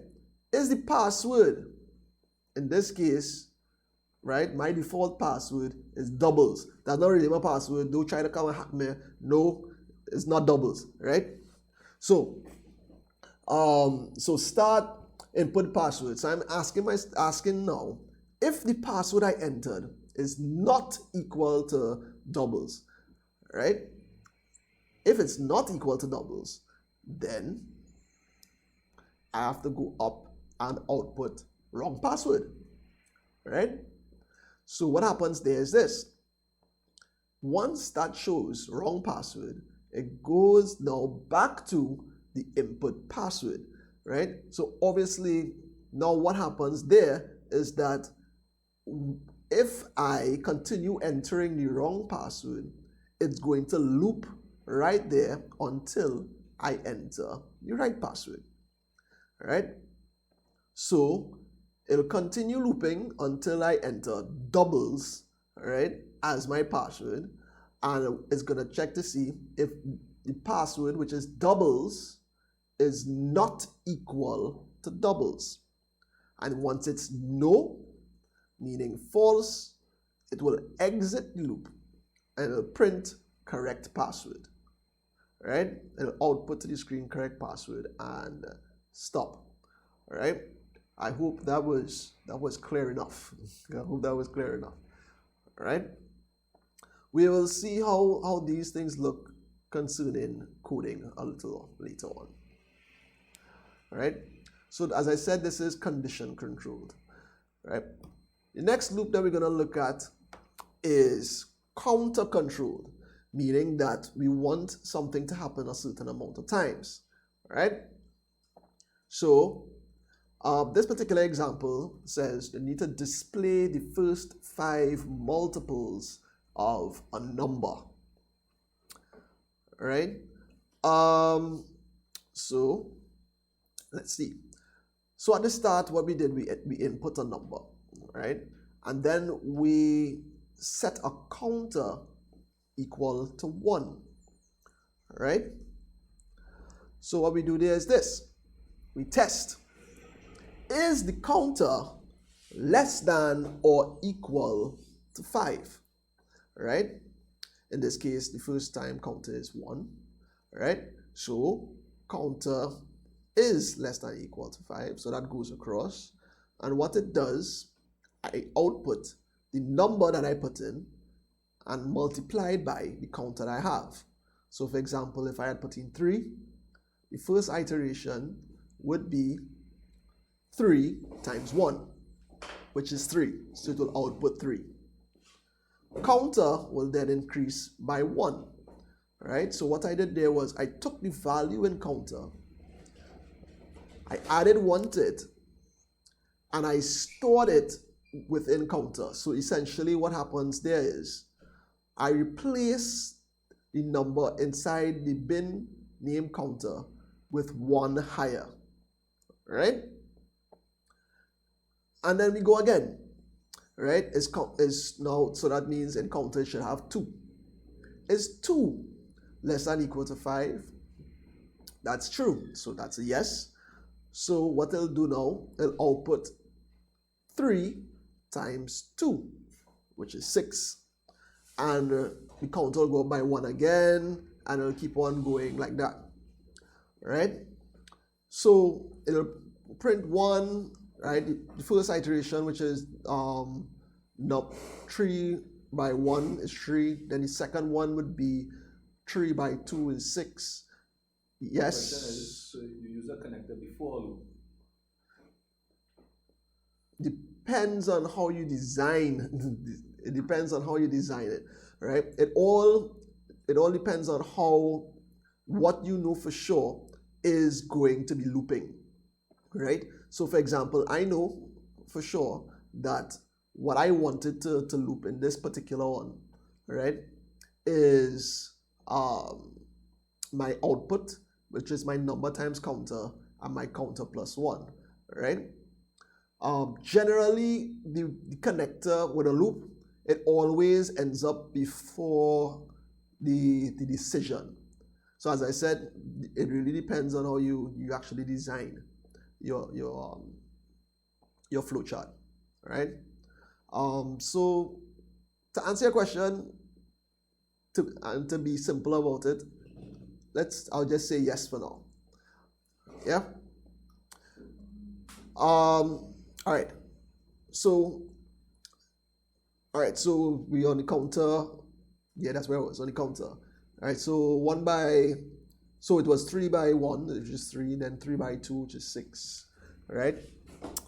Is the password, in this case, right, my default password is doubles. That's not really my password. Don't try to come and hack me. No, it's not doubles, right? So, start input password. So I'm asking now if the password I entered is not equal to doubles, right? If it's not equal to doubles, then I have to go up and output wrong password, right? So what happens there is this. Once that shows wrong password, it goes now back to the input password, right? So obviously now what happens there is that if I continue entering the wrong password, it's going to loop right there until I enter the right password, right? So it'll continue looping until I enter doubles, right, as my password, and it's going to check to see if the password, which is doubles, is not equal to doubles. And once it's no, meaning false, it will exit the loop and it'll print correct password, right? It'll output to the screen correct password and stop, all right? I hope that was clear enough. I hope that was clear enough. All right. We will see how these things look concerning coding a little later on. All right. So as I said, this is condition controlled. All right. The next loop that we're going to look at is counter controlled, meaning that we want something to happen a certain amount of times. All right. So this particular example says you need to display the first 5 multiples of a number, right? So let's see. So at the start, what we did, we input a number, right? And then we set a counter equal to 1, right? So what we do there is this. We test. Is the counter less than or equal to 5, right? In this case, the first time counter is 1, right? So counter is less than or equal to 5, so that goes across. And what it does, I output the number that I put in and multiplied by the counter I have. So for example, if I had put in 3, the first iteration would be 3 times 1, which is 3. So it will output 3. Counter will then increase by 1. Right? So what I did there was I took the value in counter, I added 1 to it, and I stored it within counter. So essentially what happens there is I replace the number inside the bin name counter with one higher, right? And then we go again, right? Is now, so that means in counter it should have 2. Is 2 less than or equal to 5? That's true, so that's a yes. So what it'll do now, it'll output 3 times 2, which is 6. And the counter will go up by 1 again, and it'll keep on going like that, right? So it'll print 1, right? The first iteration, which is 3 by 1 is 3. Then the second one would be 3 by 2 is 6. Yes. The question is, so you use a connector before loop? Depends on how you design. It depends on how you design it, right? It all depends on what you know for sure is going to be looping, right? So for example, I know for sure that what I wanted to loop in this particular one, right, is my output, which is my number times counter, and my counter plus 1, right? Generally, the connector with a loop, it always ends up before the decision. So as I said, it really depends on how you actually design your flowchart, right? So to answer your question, to be simple about it, I'll just say yes for now. Yeah. All right. So we on the counter. Yeah, that's where I was, on the counter. All right. So it was 3 by 1, which is 3. Then 3 by 2, which is 6. All right.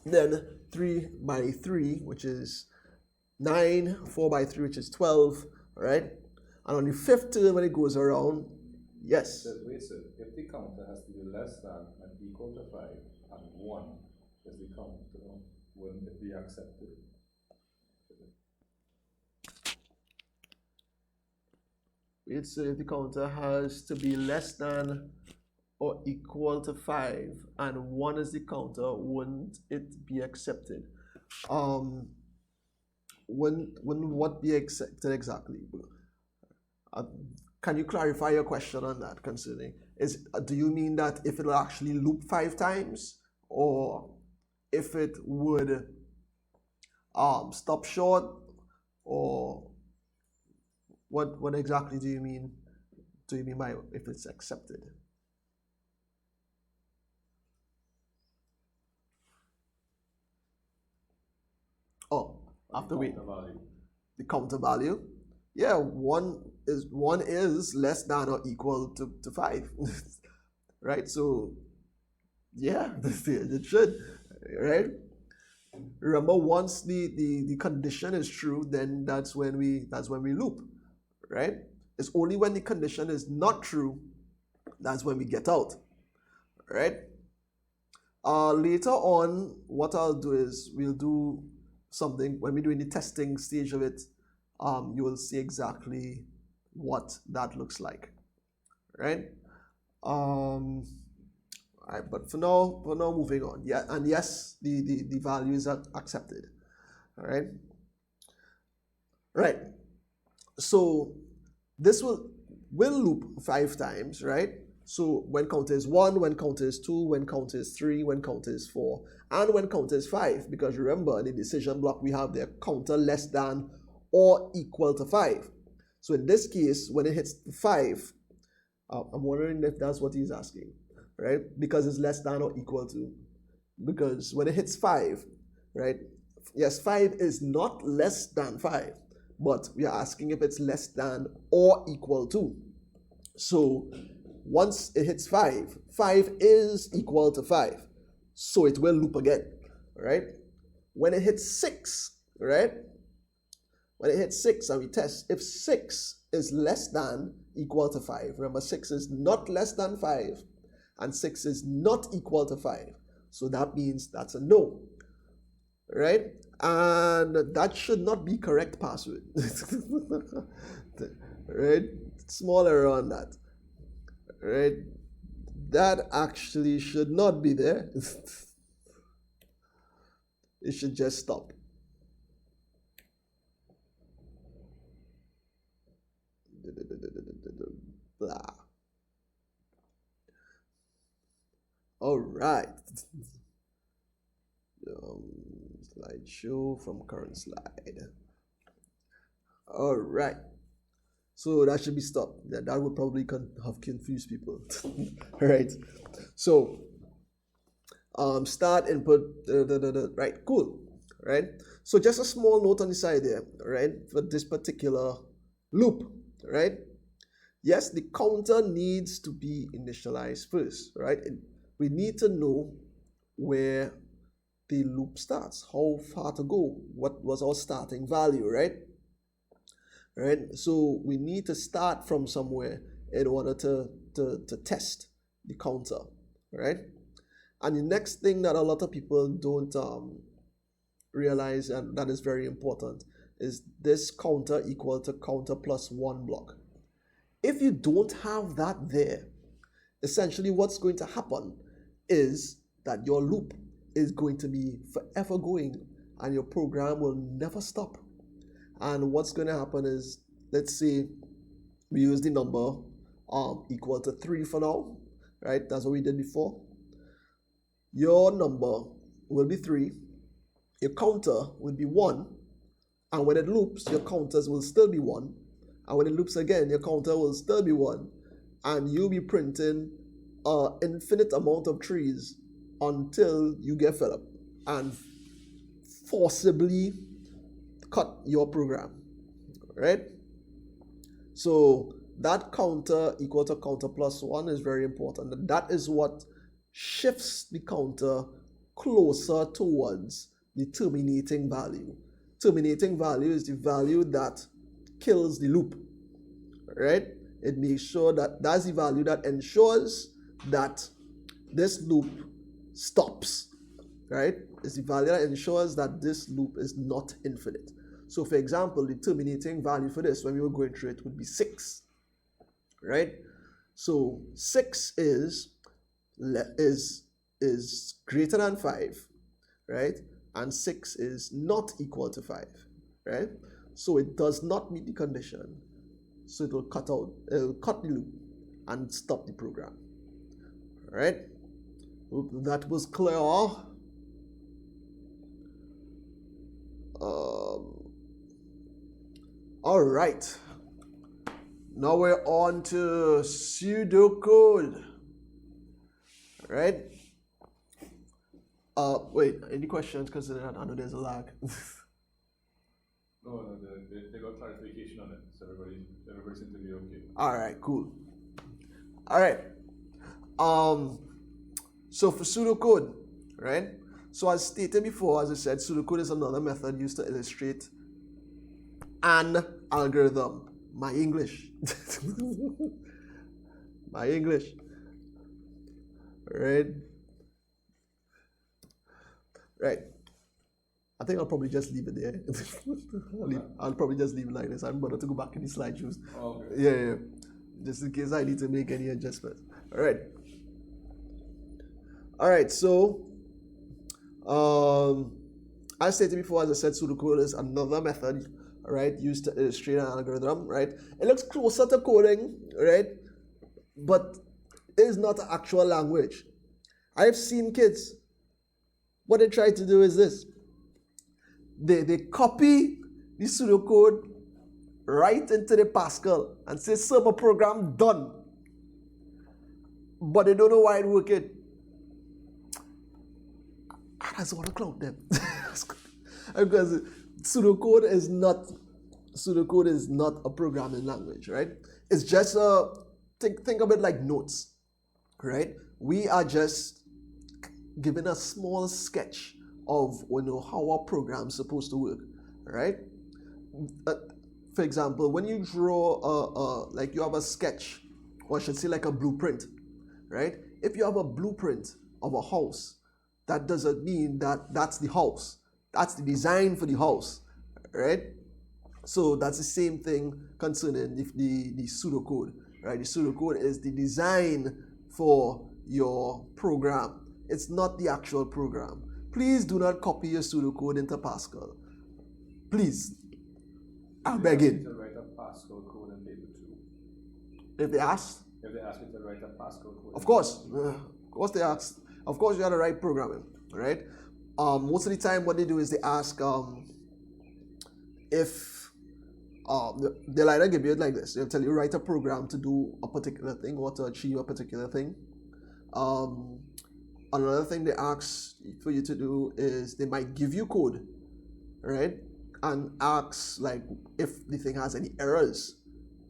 Then 3 by 3, which is 9. 4 by 3, which is 12. All right. And on the fifth turn, when it goes around, yes. So wait, sir. If the counter has to be less than and equal to 5 and 1, is the counter, wouldn't it be accepted? It's if the counter has to be less than or equal to 5 and 1 is the counter, wouldn't it be accepted? Wouldn't what be accepted exactly? Can you clarify your question on that concerning? Do you mean that if it'll actually loop 5 times, or if it would stop short, or what exactly do you mean by if it's accepted? Oh, after we the counter value. Yeah, 1 is less than or equal to 5. Right? So yeah, it should, right? Remember, once the condition is true, then that's when we loop, right? It's only when the condition is not true that's when we get out, right? Later on, what I'll do is we'll do something when we're doing the testing stage of it. You will see exactly what that looks like, right? All right, but for now, moving on. Yeah, and yes, the values are accepted. All right. Right. So this will loop 5 times, right? So when count is 1, when count is 2, when count is 3, when count is 4, and when count is 5, because remember in the decision block we have the counter less than or equal to 5. So in this case, when it hits 5, I'm wondering if that's what he's asking, right? Because it's less than or equal to. Because when it hits 5, right? Yes, 5 is not less than 5, but we are asking if it's less than or equal to. So once it hits 5, 5 is equal to 5. So it will loop again, right? When it hits 6, right? When it hits 6 and we test, if 6 is less than equal to 5, remember 6 is not less than 5 and 6 is not equal to 5. So that means that's a no. right? And that should not be correct password, right? Small error on that, right? That actually should not be there. It should just stop. Blah. All right. Slideshow from current slide. All right. So that should be stopped. That would probably have confused people. Right. So start input. Right. Cool. Right. So just a small note on the side there. Right. For this particular loop. Right. Yes, the counter needs to be initialized first. Right. We need to know where the loop starts, how far to go, what was our starting value, right? Right. So we need to start from somewhere in order to test the counter, right? And the next thing that a lot of people don't realize, and that is very important, is this counter equal to counter plus 1 block. If you don't have that there, essentially what's going to happen is that your loop is going to be forever going and your program will never stop. And what's going to happen is, let's say we use the number equal to 3 for now, right? That's what we did before. Your number will be 3, your counter will be 1, and when it loops, your counters will still be 1, and when it loops again, your counter will still be 1, and you'll be printing an infinite amount of trees until you get fed up and forcibly cut your program, right? So that counter equal to counter plus 1 is very important. That is what shifts the counter closer towards the terminating value. Terminating value is the value that kills the loop, right? It makes sure that that's the value that ensures that this loop stops, right? It's the value that ensures that this loop is not infinite. So for example, the terminating value for this, when we were going through it, would be 6, right? So 6 is greater than 5, right? And 6 is not equal to 5, right? So it does not meet the condition. So it'll cut the loop and stop the program, right? Hope that was clear. All right. Now we're on to pseudocode, right? Wait, any questions? Because I know there's a lag. No, they got clarification on it, so everybody seems to be okay. All right, cool. All right. So for pseudocode, right? So as stated before, as I said, pseudocode is another method used to illustrate an algorithm. My English. My English. Right? Right. I think I'll probably just leave it there. I'll probably just leave it like this. I'm about to go back in the slideshows. Oh, okay. Yeah. Just in case I need to make any adjustments. All right. So, as stated before, as I said, pseudocode is another method, right, used to illustrate an algorithm, right? It looks closer to coding, right, but it is not an actual language. I've seen kids. What they try to do is this. They copy the pseudocode right into the Pascal and say server program done. But they don't know why it working. I just want to clown them. Because pseudocode is not a programming language, right? It's just think of it like notes, right? We are just given a small sketch of how our program's supposed to work, right? For example, when you draw like you have a sketch, or I should say like a blueprint, right? If you have a blueprint of a house, that doesn't mean that that's the house. That's the design for the house, right? So that's the same thing concerning if the pseudocode, right? The pseudocode is the design for your program. It's not the actual program. Please do not copy your pseudocode into Pascal. Please. I'm begging. To write a Pascal code in paper 2. If they ask? If they ask you to write a Pascal code. Of course they ask. Of course you have to write programming, right? Most of the time what they do is they ask if they'll either give you it like this. They'll tell you write a program to do a particular thing or to achieve a particular thing. Another thing they ask for you to do is they might give you code, right? And ask like if the thing has any errors,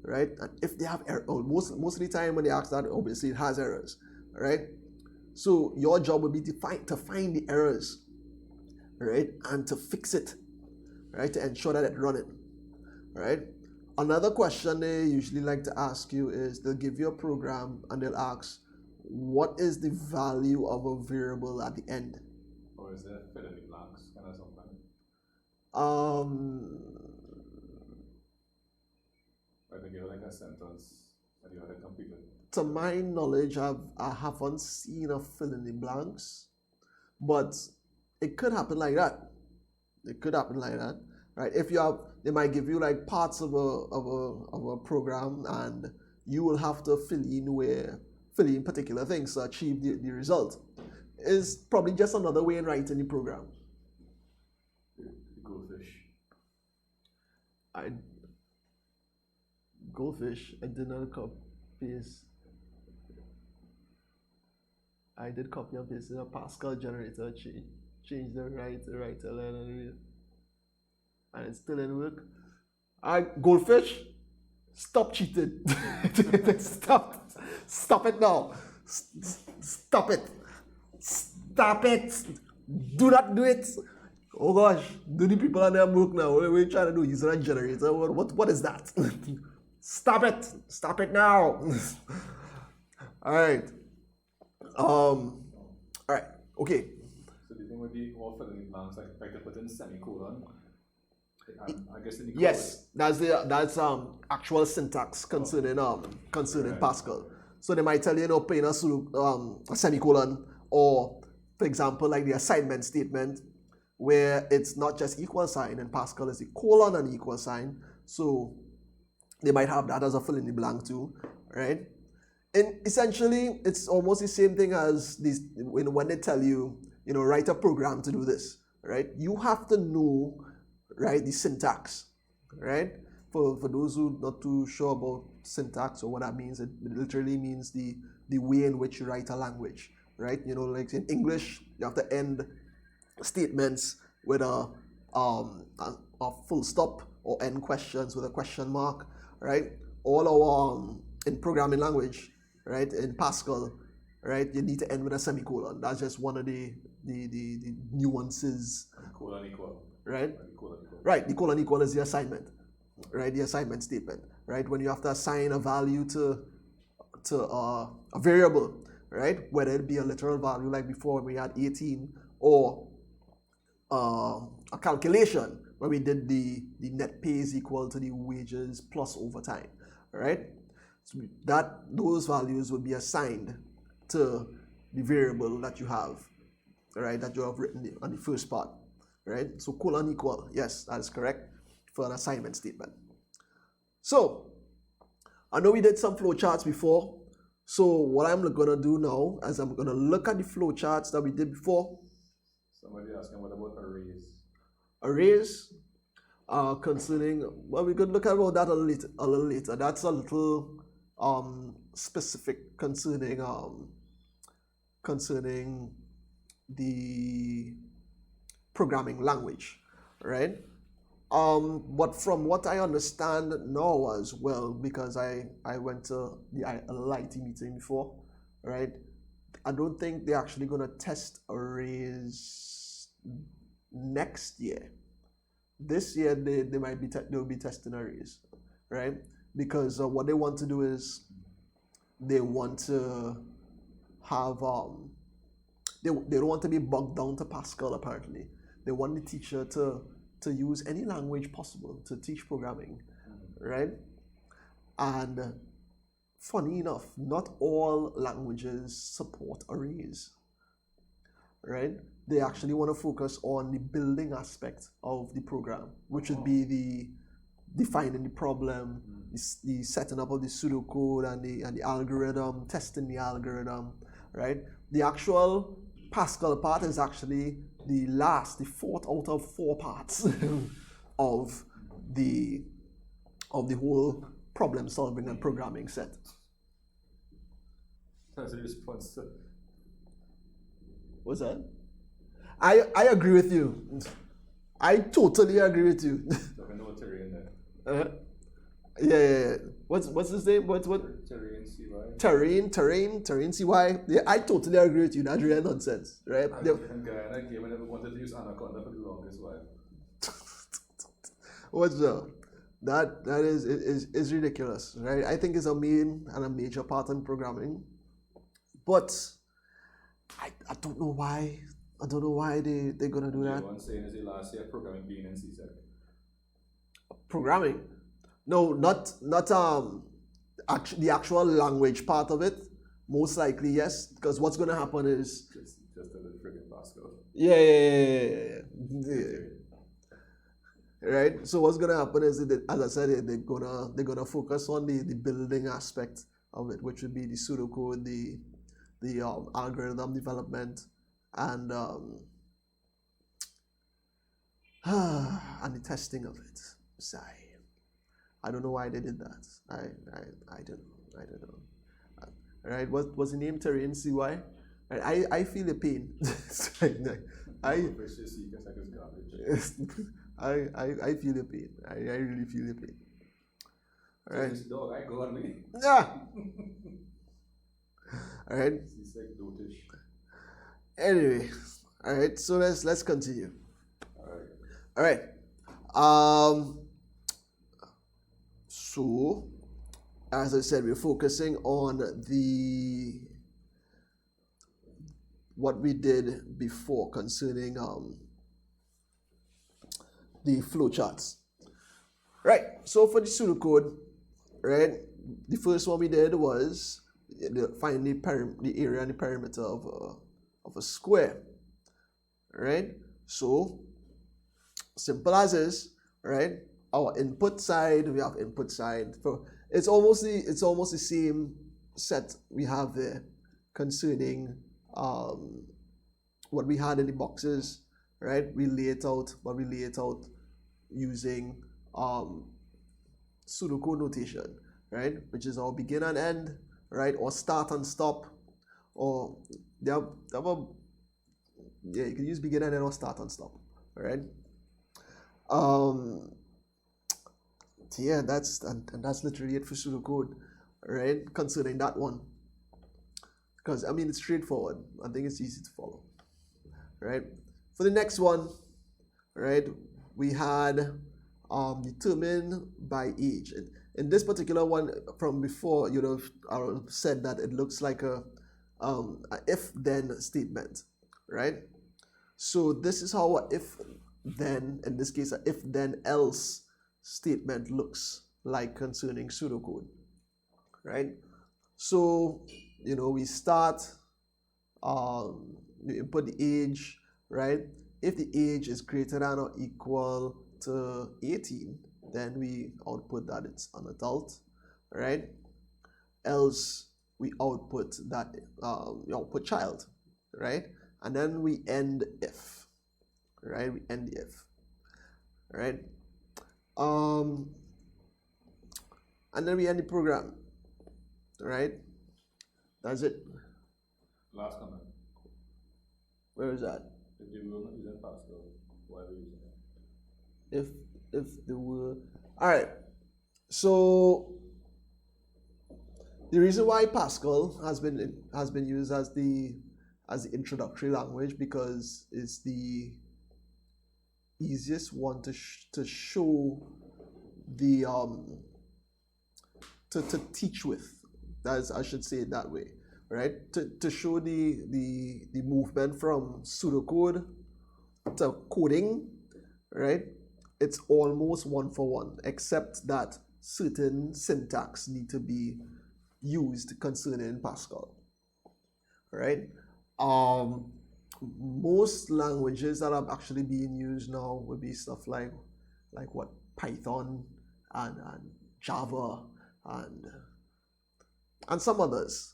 right? And if they have errors, most of the time when they ask that, obviously it has errors, right? So your job would be to find the errors, right? And to fix it, right? To ensure that it's running, right? Another question they usually like to ask you is they'll give you a program and they'll ask, what is the value of a variable at the end? Or is there fill in the blanks kind of something? Like they give like a sentence and you have to complete it. To my knowledge, I haven't seen a fill in the blanks, but it could happen like that. It could happen like that, right? If you have, they might give you like parts of a program, and you will have to fill in particular things to achieve the result. Is probably just another way in writing the program. Goldfish. I did not copy paste. I did copy and paste in a Pascal generator. Change the writer line and it still didn't work. Goldfish, stop cheating. Stop it now. Stop it. Do not do it. Oh gosh, do the people on their work now? What are we trying to do? Using a generator? What is that? Stop it now. All right. All right. Okay. So the thing would be all filling in blanks, like to put in semicolon. I guess in the yes, that's actual syntax concerning right. Pascal. So they might tell you, put in a semicolon, or for example, like the assignment statement, where it's not just equal sign in Pascal, it's a colon and equal sign. So they might have that as a fill in the blank too, right? And essentially, it's almost the same thing as this when they tell you, write a program to do this, right? You have to know, right, the syntax, right? For those who are not too sure about syntax or what that means, it literally means the way in which you write a language, right? Like in English, you have to end statements with a full stop or end questions with a question mark, right? All our in programming language, right, in Pascal, right, you need to end with a semicolon. That's just one of the nuances. Colon equal. Right? Right, the colon equal is the assignment, right? The assignment statement, right? When you have to assign a value to a variable, right? Whether it be a literal value like before when we had 18, or a calculation where we did the net pay is equal to the wages plus overtime, right? So those values would be assigned to the variable that you have, right? That you have written on the first part, right? So colon equal, yes, that is correct for an assignment statement. So I know we did some flowcharts before. So what I'm gonna do now is I'm gonna look at the flowcharts that we did before. Somebody asking what about arrays? Arrays, concerning, well, we could look at about that a little later. That's a little specific concerning the programming language, right? But from what I understand now as well, because I went to the IT meeting before, right? I don't think they're actually gonna test arrays next year. This year they might be they'll be testing arrays, right? Because what they want to do is they want to have they don't want to be bogged down to Pascal apparently. they want the teacher to use any language possible to teach programming, right? And funny enough, not all languages support arrays, right? They actually want to focus on the building aspect of the program, which would be the defining the problem, the setting up of the pseudocode and the algorithm, testing the algorithm, right? The actual Pascal part is actually the fourth out of four parts of the whole problem solving and programming set. That's a response to... What's that? I agree with you. I totally agree with you. Talking about terrain there. Yeah. What's his name? What? Terrain CY. Terrain CY. Yeah, I totally agree with you. That's real nonsense, right? And Guyana came and never wanted to use Anaconda for the longest while. What's that? That is ridiculous, right? I think it's a major part in programming, but I don't know why. I don't know why they're gonna do that. One saying is the last year programming being in CSEC. Programming? No, not the actual language part of it. Most likely, yes, because what's gonna happen is just a little friggin' Pascal. Yeah. Right. So what's gonna happen is, as I said, they're gonna focus on the building aspect of it, which would be the pseudocode, the algorithm development, and the testing of it. Sigh. I don't know why they did that. I don't know. Right? What's the name? Terrain CY. I feel the pain. I feel the pain. I really feel the pain. All right. This dog, I go on me. Yeah. All right. He's like dotish. Anyway, all right. So let's continue. All right. So, as I said, we're focusing on what we did before concerning the flowcharts. Right. So for the pseudocode, right, the first one we did was find the area and the perimeter of a square. Right. So simple as is, right? Our input side, we have input side. It's almost the same set we have there concerning what we had in the boxes, right? We lay it out, but we lay it out using pseudocode notation, right? Which is our begin and end, right? Or start and stop, or you can use begin and end or start and stop, right? Yeah, that's literally it for pseudocode, right? Concerning that one, because I mean it's straightforward. I think it's easy to follow, right? For the next one, right, we had determine by age. In this particular one, from before, you'd have said that it looks like a if-then statement, right? So this is how a if-then, in this case, a if-then-else statement looks like concerning pseudocode, right? So, we start, we input the age, right? If the age is greater than or equal to 18, then we output that it's an adult, right? Else we output that we output child, right? And then we end if, right? We end the if, right? And then we end the program, right? That's it. Last comment. Where is that? If the rule is in Pascal, why are we using it? If the word. All right. So the reason why Pascal has been used as the introductory language, because it's the easiest one to show the to teach with. That's, I should say it that way, right? To show the movement from pseudocode to coding, right? It's almost one for one, except that certain syntax need to be used concerning Pascal, right? Um, Most languages that are actually being used now would be stuff like what Python and Java and and some others,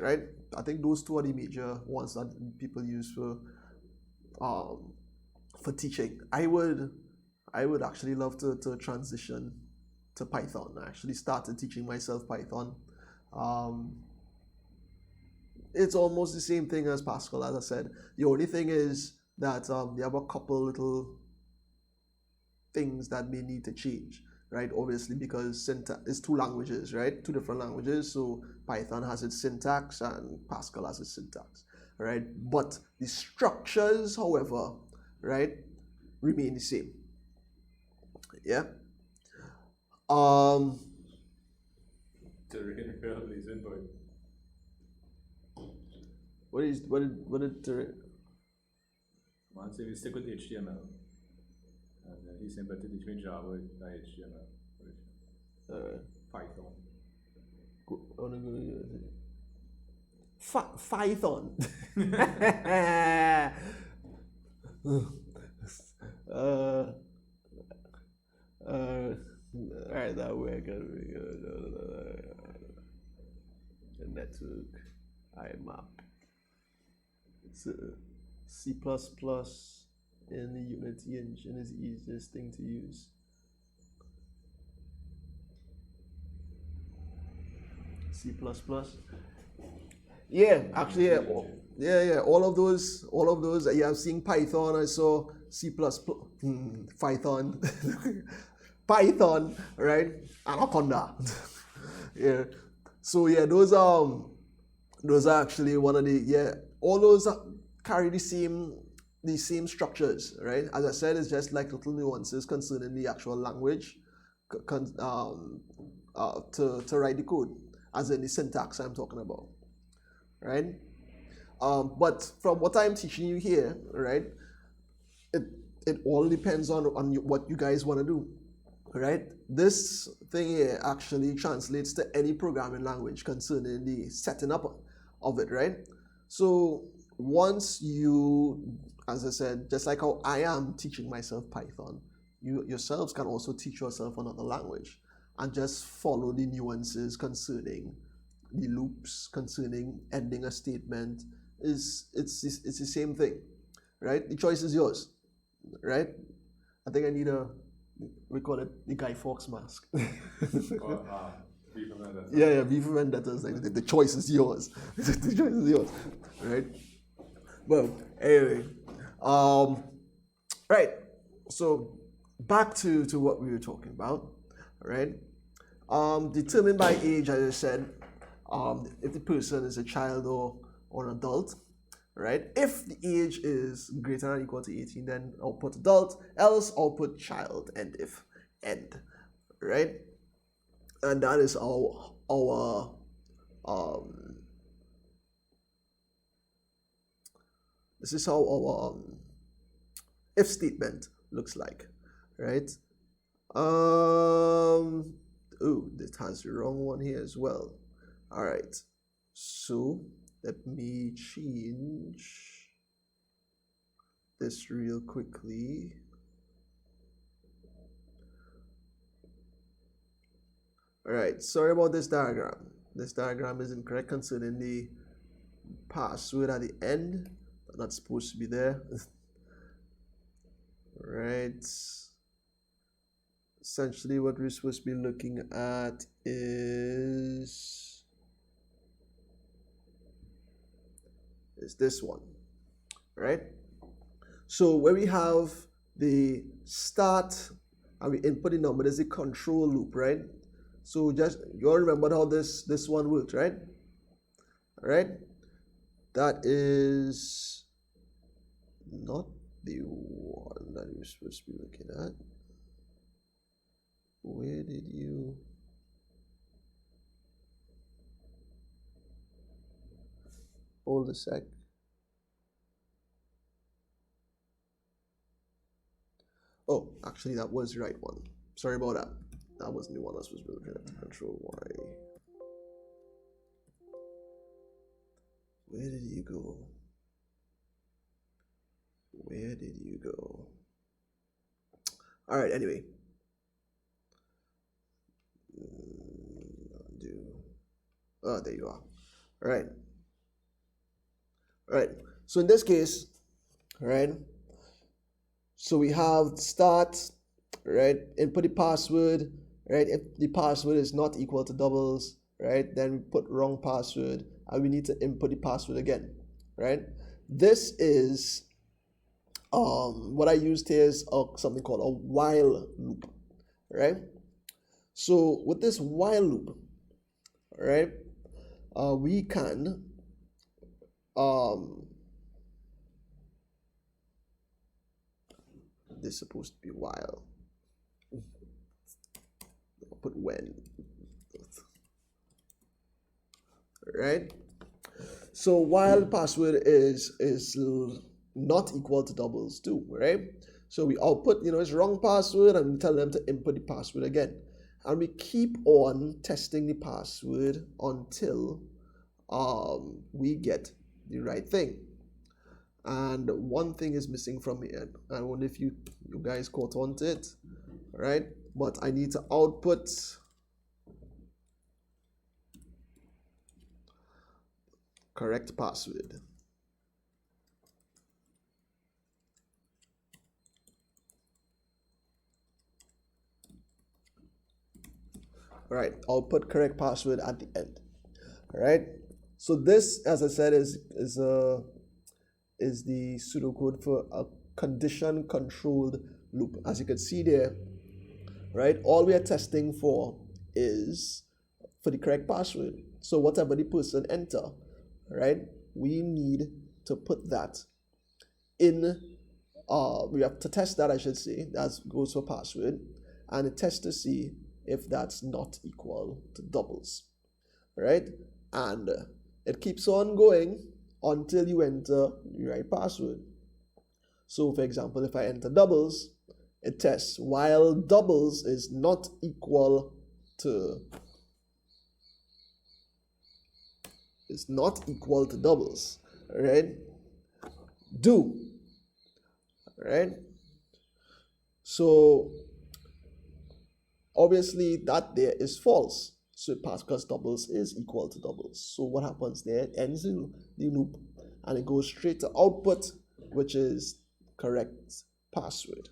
right? I think those two are the major ones that people use um, for teaching. I would actually love to transition to Python. I actually started teaching myself Python. Um, it's almost the same thing as Pascal, as I said. The only thing is that they have a couple little things that may need to change, right? Obviously, because syntax is two languages, right? Two different languages. So Python has its syntax and Pascal has its syntax, right? But the structures, however, right, remain the same. Yeah. Um. Terrain is input. What did Man say we stick with HTML. And then he said, but teach me Java with HTML. Python. Python. uh, Alright, that way I got the network IMAP. It's C++ in the Unity engine is the easiest thing to use. C++. Yeah, actually, yeah. All of those. Yeah, I'm seeing Python. I saw C++, Python, Python, right? Anaconda. Yeah. So yeah, those are actually one of the all those carry the same structures, right? As I said, it's just like little nuances concerning the actual language, to write the code, as in the syntax I'm talking about, right? But from what I'm teaching you here, right, it all depends on what you guys want to do, right? This thing here actually translates to any programming language concerning the setting up of it, right? So once you, as I said, just like how I am teaching myself Python, you yourselves can also teach yourself another language and just follow the nuances concerning the loops, concerning ending a statement. It's the same thing, right? The choice is yours, right? I think I need we call it the Guy Fawkes mask. Yeah, V for Vendetta is like the choice is yours. The choice is yours, right? Well, anyway, right. So back to what we were talking about, right? Determined by age, as I said, if the person is a child or an adult, right? If the age is greater than or equal to 18, then I'll put adult, else I'll put child, and if end, right? And that is our this is how our if statement looks like, right? Oh, this has the wrong one here as well. All right, so let me change this real quickly. All right, sorry about this diagram. This diagram is incorrect concerning the password at the end. Not supposed to be there. Right. Essentially, what we're supposed to be looking at is this one, right? So where we have the start and we input the number, there's a control loop, right? So just you all remember how this one worked, right? All right. That is not the one that you're supposed to be looking at. Where did you? Hold a sec. Oh, actually that was the right one. Sorry about that. That wasn't the one I was supposed to be looking at. Control Y. Where did you go? Where did you go? All right, anyway. Undo. Oh, there you are. All right. All right. So in this case, right, so we have start, right, input the password, right, if the password is not equal to doubles, right, then we put wrong password and we need to input the password again, right. This is what I used here is something called a while loop, right. So with this while loop, right, we can this is supposed to be while. I'll put when. Right? So while password is not equal to doubles too, right? So we output, it's wrong password and we tell them to input the password again. And we keep on testing the password until we get the right thing. And one thing is missing from here. I wonder if you guys caught on to it, right? But I need to output correct password. All right, output correct password at the end. All right. So this, as I said, is the pseudocode for a condition controlled loop. As you can see there, right, all we are testing for is for the correct password. So whatever the person enter, right, we need to put that in, we have to test that, I should say, that goes for password, and test to see if that's not equal to doubles, right? And it keeps on going until you enter the right password. So for example, if I enter doubles, it tests while doubles is not equal to doubles, right? Do, right? So obviously that there is false. So it passes because doubles is equal to doubles. So what happens there? It ends the loop and it goes straight to output, which is correct password.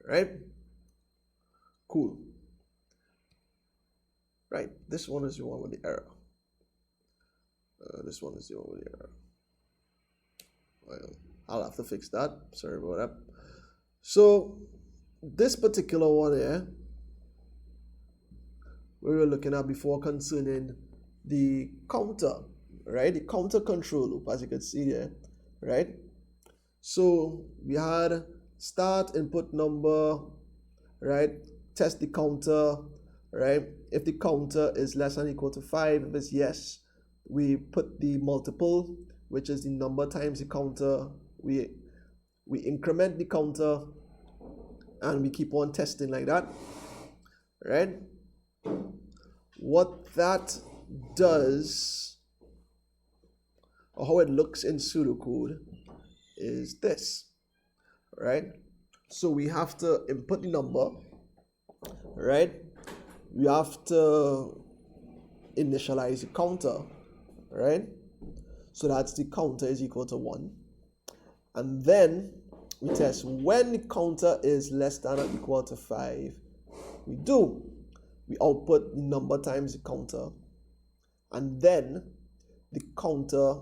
Right? Cool. Right. This one is the one with the error. This one is the one with the error. Well, I'll have to fix that. Sorry about that. So this particular one here, we were looking at before concerning the counter, right? The counter control loop, as you can see there, right? So we had start input number, right? Test the counter, right? If the counter is less than or equal to 5, if it's yes, we put the multiple, which is the number times the counter. We increment the counter and we keep on testing like that, right? What that does, or how it looks in pseudocode, is this, right? So we have to input the number, right? We have to initialize the counter, right? So that's the counter is equal to 1. And then we test when the counter is less than or equal to 5. We output the number times the counter, and then the counter,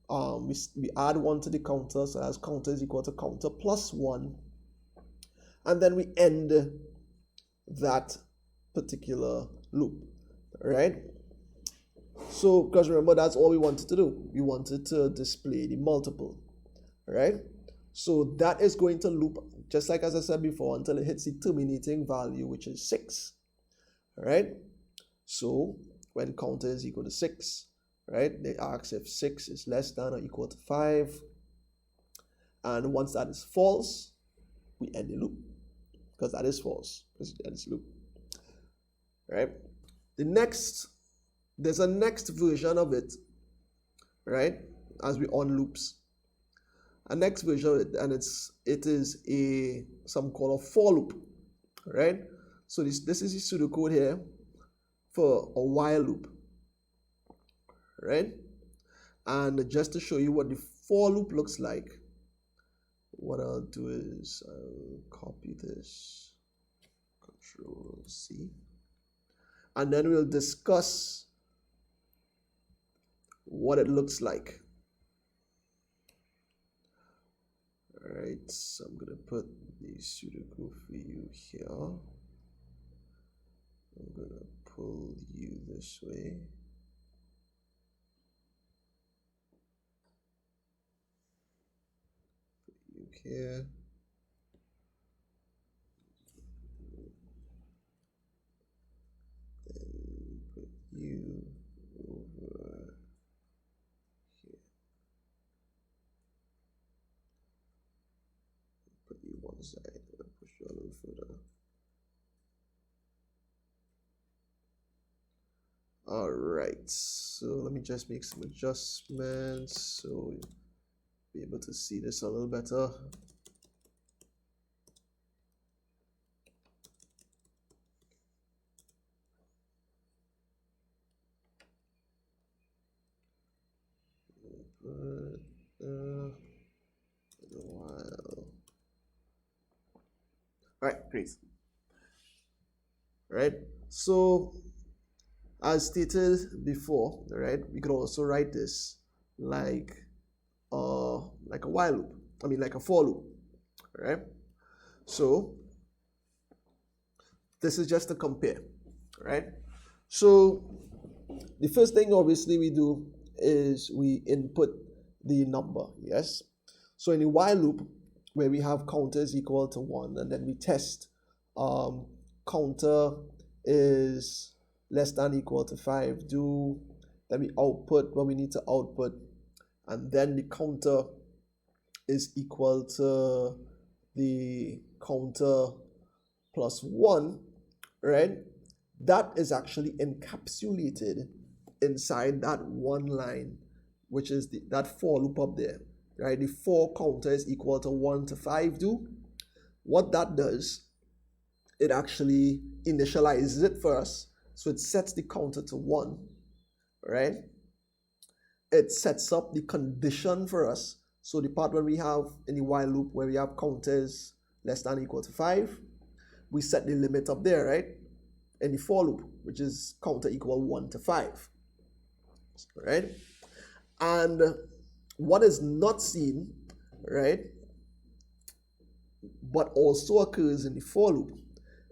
we add 1 to the counter, so as counter is equal to counter plus 1, and then we end that particular loop, right? So because remember, that's all we wanted to do. We wanted to display the multiple, right? So that is going to loop, just like as I said before, until it hits the terminating value, which is 6, right? So when counter is equal to 6, right, they ask if 6 is less than or equal to 5, and once that is false, we end the loop, because that is false, because that is loop, right? There's a next version of it, right? As we on loops, a next version of it, and it is some called a for loop, right? So this is the pseudocode here for a while loop, right? And just to show you what the for loop looks like, what I'll do is I'll copy this, Control C, and then we'll discuss what it looks like. All right, so I'm gonna put the pseudocode for you here. I'm gonna pull you this way. Put you here. Then put you over here. Put you one side. I'll push you a little further. All right, so let me just make some adjustments so you'll be able to see this a little better. All right, great. All right, so as stated before, right, we could also write this like a while loop. I mean, like a for loop, right? So this is just to compare, right? So the first thing obviously we do is we input the number, yes? So in the while loop, where we have counters equal to 1, and then we test counter is less than equal to 5, then we output what we need to output, and then the counter is equal to the counter plus 1, right? That is actually encapsulated inside that one line, which is that for loop up there, right? The for counter is equal to 1 to 5 do. What that does, it actually initializes it first. So it sets the counter to 1, right? It sets up the condition for us. So the part where we have in the while loop where we have counters less than equal to 5, we set the limit up there, right? In the for loop, which is counter equal 1 to 5, right? And what is not seen, right, but also occurs in the for loop,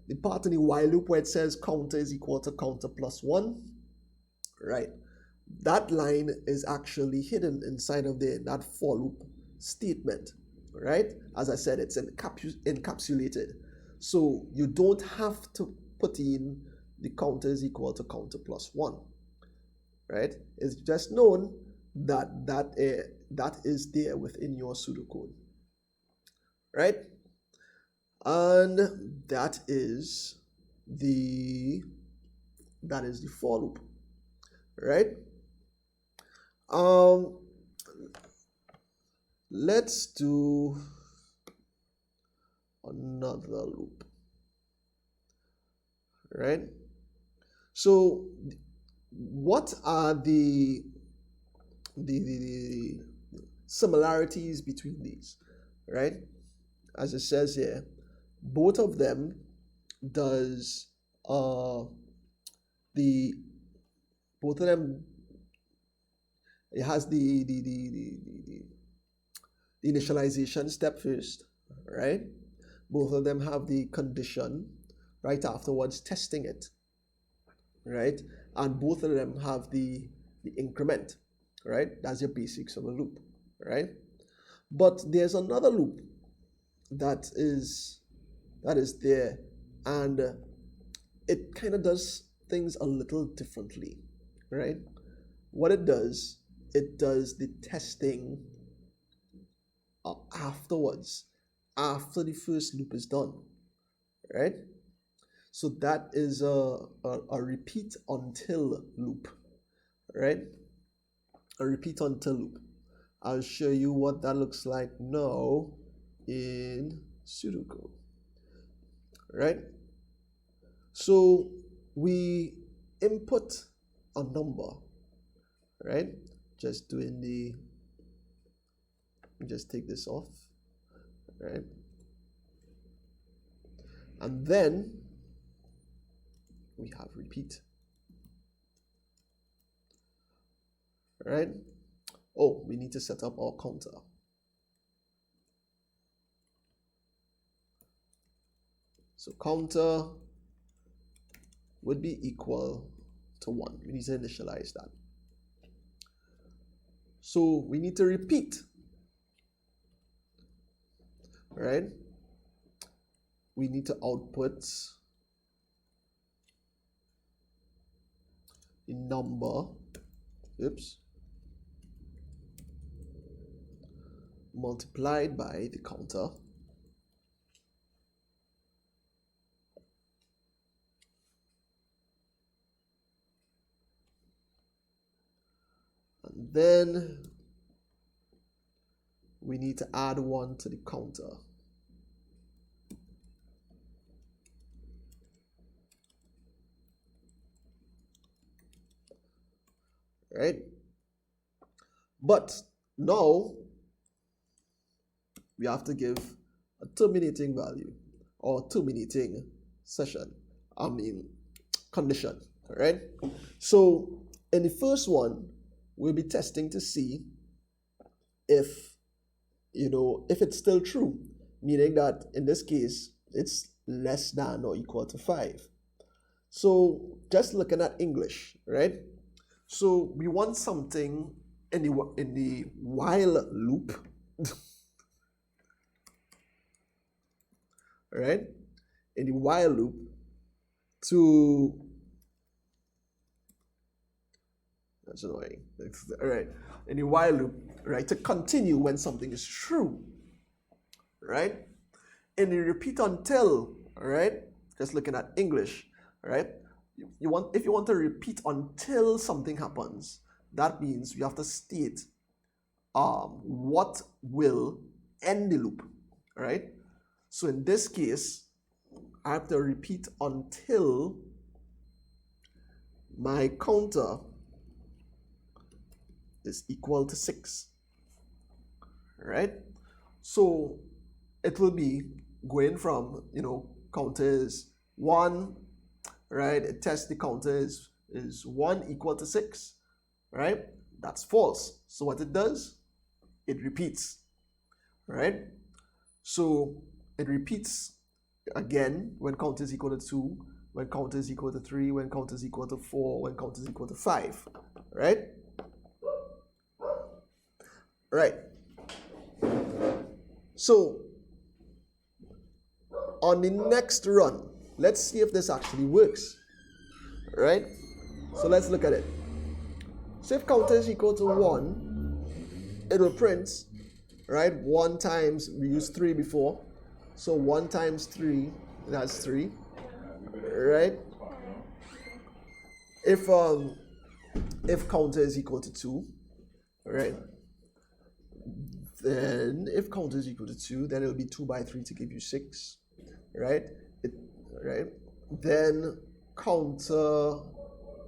the part in the while loop where it says counter is equal to counter plus 1, right? That line is actually hidden inside of that for loop statement, right? As I said, it's encapsulated. So you don't have to put in the counter is equal to counter plus 1, right? It's just known that is there within your pseudocode, right? And that is the for loop, right? Let's do another loop, right? So what are the similarities between these, right? As it says here, both of them does it has the initialization step first, right? Both of them have the condition right afterwards testing it, right? And both of them have the increment, right? That's your basics of a loop, right? But there's another loop that is there, and it kind of does things a little differently, right? What it does the testing afterwards, after the first loop is done, right? So that is a repeat until loop, right? A repeat until loop. I'll show you what that looks like now in pseudocode, right? So we input a number, right? Just take this off, right? And then we have repeat, right? Oh, we need to set up our counter. So counter would be equal to 1. We need to initialize that. So we need to repeat, right? We need to output the number, multiplied by the counter, and then we need to add 1 to the counter. Right? But now we have to give a terminating value or terminating condition, right? So in the first one, we'll be testing to see if it's still true, meaning that in this case, it's less than or equal to 5. So just looking at English, right? So we want something in the while loop, right? In the while loop to, that's annoying. All right. In the while loop, right, to continue when something is true, right? In the repeat until, right? Just looking at English, right? If you want to repeat until something happens, that means you have to state what will end the loop, right? So in this case, I have to repeat until my counter is equal to 6, right? So it will be going from, counter is 1, right? It tests the counter is 1 equal to 6, right? That's false. So what it does, it repeats, right? So it repeats again when counter is equal to 2, when counter is equal to 3, when counter is equal to 4, when counter is equal to 5, right? Right. So on the next run, let's see if this actually works, right? So let's look at it. So if counter is equal to 1, it will print, right? 1 times, we used 3 before, so 1 times 3, that's 3, right? If counter is equal to 2, right? Then if counter is equal to 2, then it'll be 2 by 3 to give you 6, right? Right? Then counter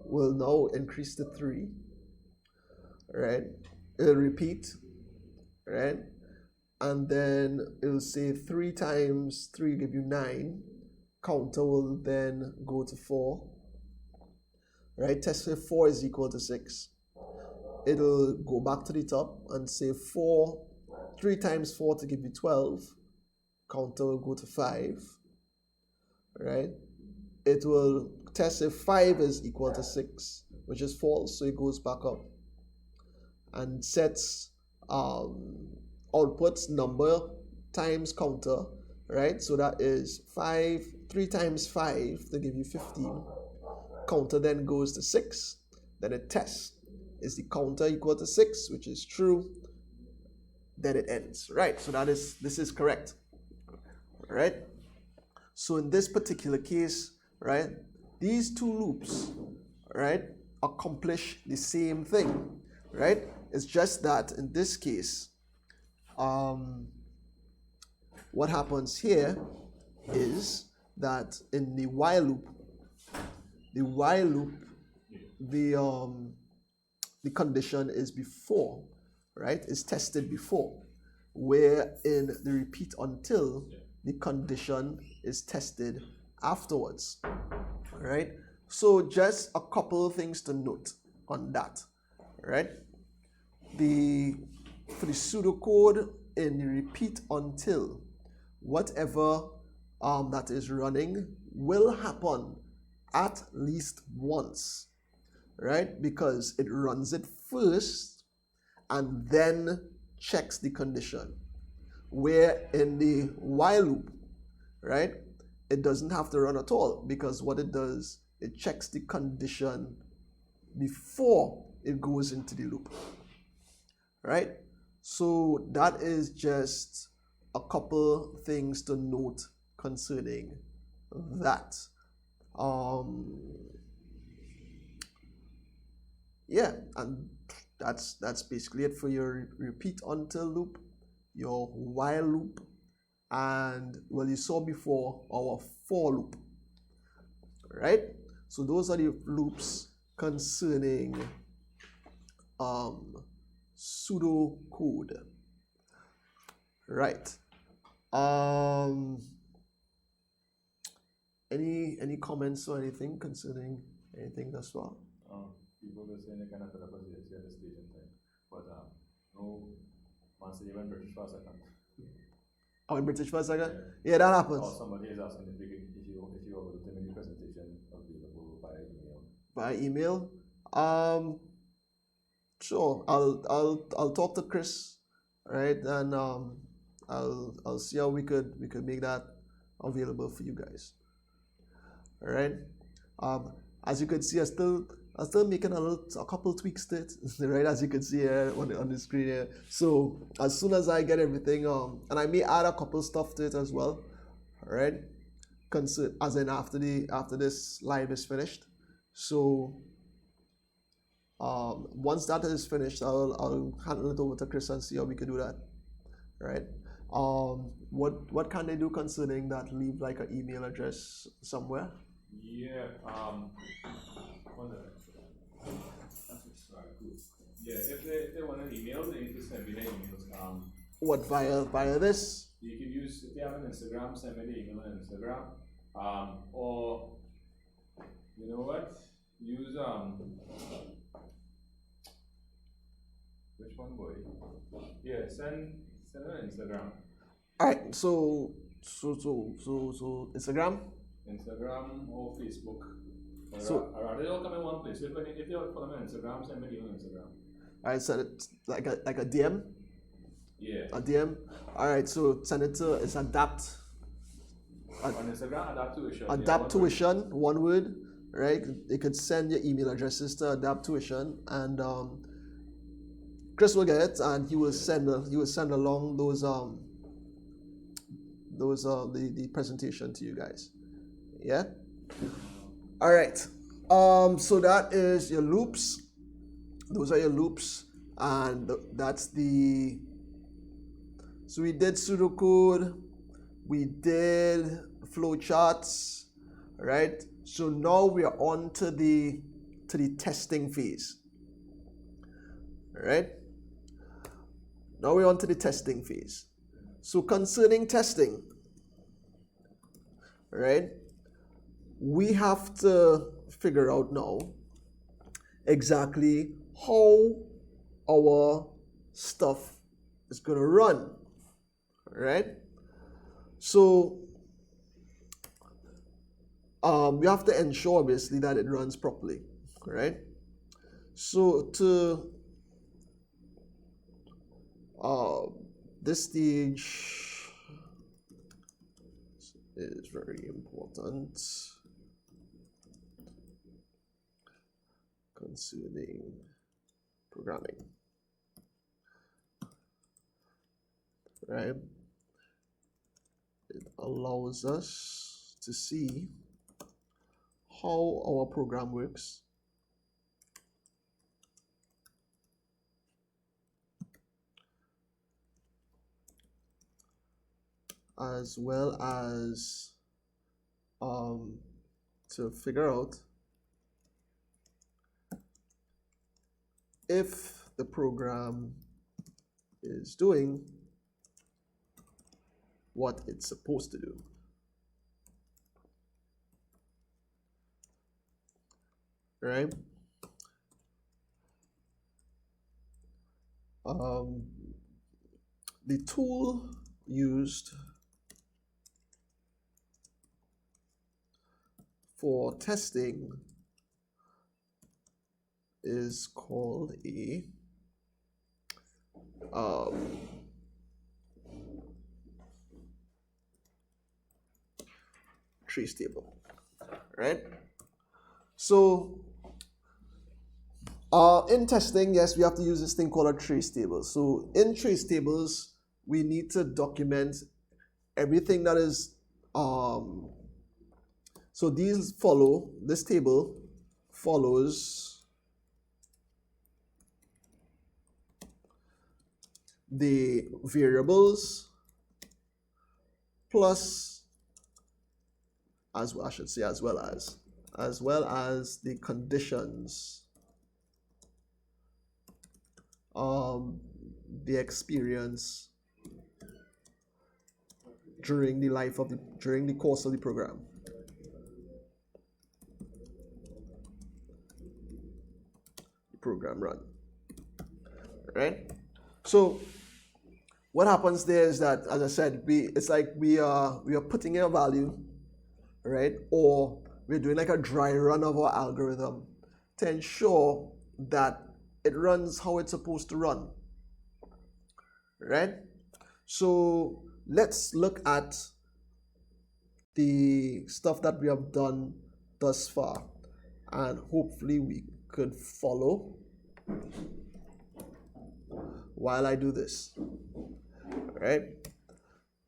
will now increase to 3, right? It'll repeat, right? And then it'll say 3 times 3 give you 9. Counter will then go to 4, right? Test if 4 is equal to 6. It'll go back to the top and say 3 times 4 to give you 12. Counter will go to 5, right? It will test if 5 is equal to 6, which is false, so it goes back up and sets outputs number times counter, right? So that is 3 times 5 to give you 15. Counter then goes to 6, then it tests. Is the counter equal to 6, which is true? Then it ends, right? So this is correct, right? So in this particular case, right, these two loops, right, accomplish the same thing, right? It's just that in this case, what happens here is that in the while loop, the condition is before, right? Is tested before, where in the repeat until, the condition is tested afterwards, right? So just a couple of things to note on that, right? For the pseudocode in the repeat until, whatever that is running will happen at least once, right? Because it runs it first and then checks the condition. Where in the while loop, right, it doesn't have to run at all, because what it does, it checks the condition before it goes into the loop, right? So that is just a couple things to note concerning that. Yeah, and that's basically it for your repeat until loop, your while loop, and well, you saw before our for loop, right? So those are the loops concerning pseudocode, right? Any comments or anything concerning anything thus far? People were saying they kind of put up a CSEC at the station thing, but no, once they went British for a second. Oh, in British for a second? Yeah, that happens. Or somebody is asking if you were able to make the presentation available via email. By email? Sure. I'll talk to Chris, right? And I'll see how we could make that available for you guys. All right. As you can see, I'm still making a couple tweaks to it, right? As you can see here on the screen here. So as soon as I get everything, and I may add a couple stuff to it as well, all right? As in after this live is finished. So once that is finished, I'll handle it over to Chris and see how we can do that, right? What can they do concerning that? Leave like an email address somewhere. Yeah. Yeah, if they want an email, they need to send me the emails. What, via this? You can use, if they have an Instagram, send me the email on Instagram. Or you know what? Use which one, boy? Yeah, send it on Instagram. Alright, so Instagram? Instagram or Facebook. So they all come in one place. If they all follow me on Instagram, send me the email on Instagram. Alright, so it's like a DM? Yeah. A DM? Alright, so send it to, it's adapt. On Instagram, adapt tuition. Adapt tuition, one word, right? You could send your email addresses to adapt tuition, and Chris will get it, and he will send along the presentation to you guys. Yeah. All right. So that is your loops. Those are your loops, and that's the. So we did pseudocode, we did flowcharts, right? So now we are on to the testing phase. All right. Now we're on to the testing phase. So concerning testing, right? We have to figure out now exactly how our stuff is going to run, right? So we have to ensure obviously that it runs properly, right? So to this stage is very important concerning programming, right? it allows us to see how our program works. As well as to figure out if the program is doing what it's supposed to do. Right? The tool used for testing is called a trace table, right? So in testing, yes, we have to use this thing called a trace table. So in trace tables, we need to document everything that is so this table follows the variables plus, as well as the conditions the experience during the course of the program. Program run. Right? So what happens there is that, as I said, it's like we are putting in a value, right? Or we're doing like a dry run of our algorithm to ensure that it runs how it's supposed to run. Right? So let's look at the stuff that we have done thus far, and hopefully we could follow while I do this. All right?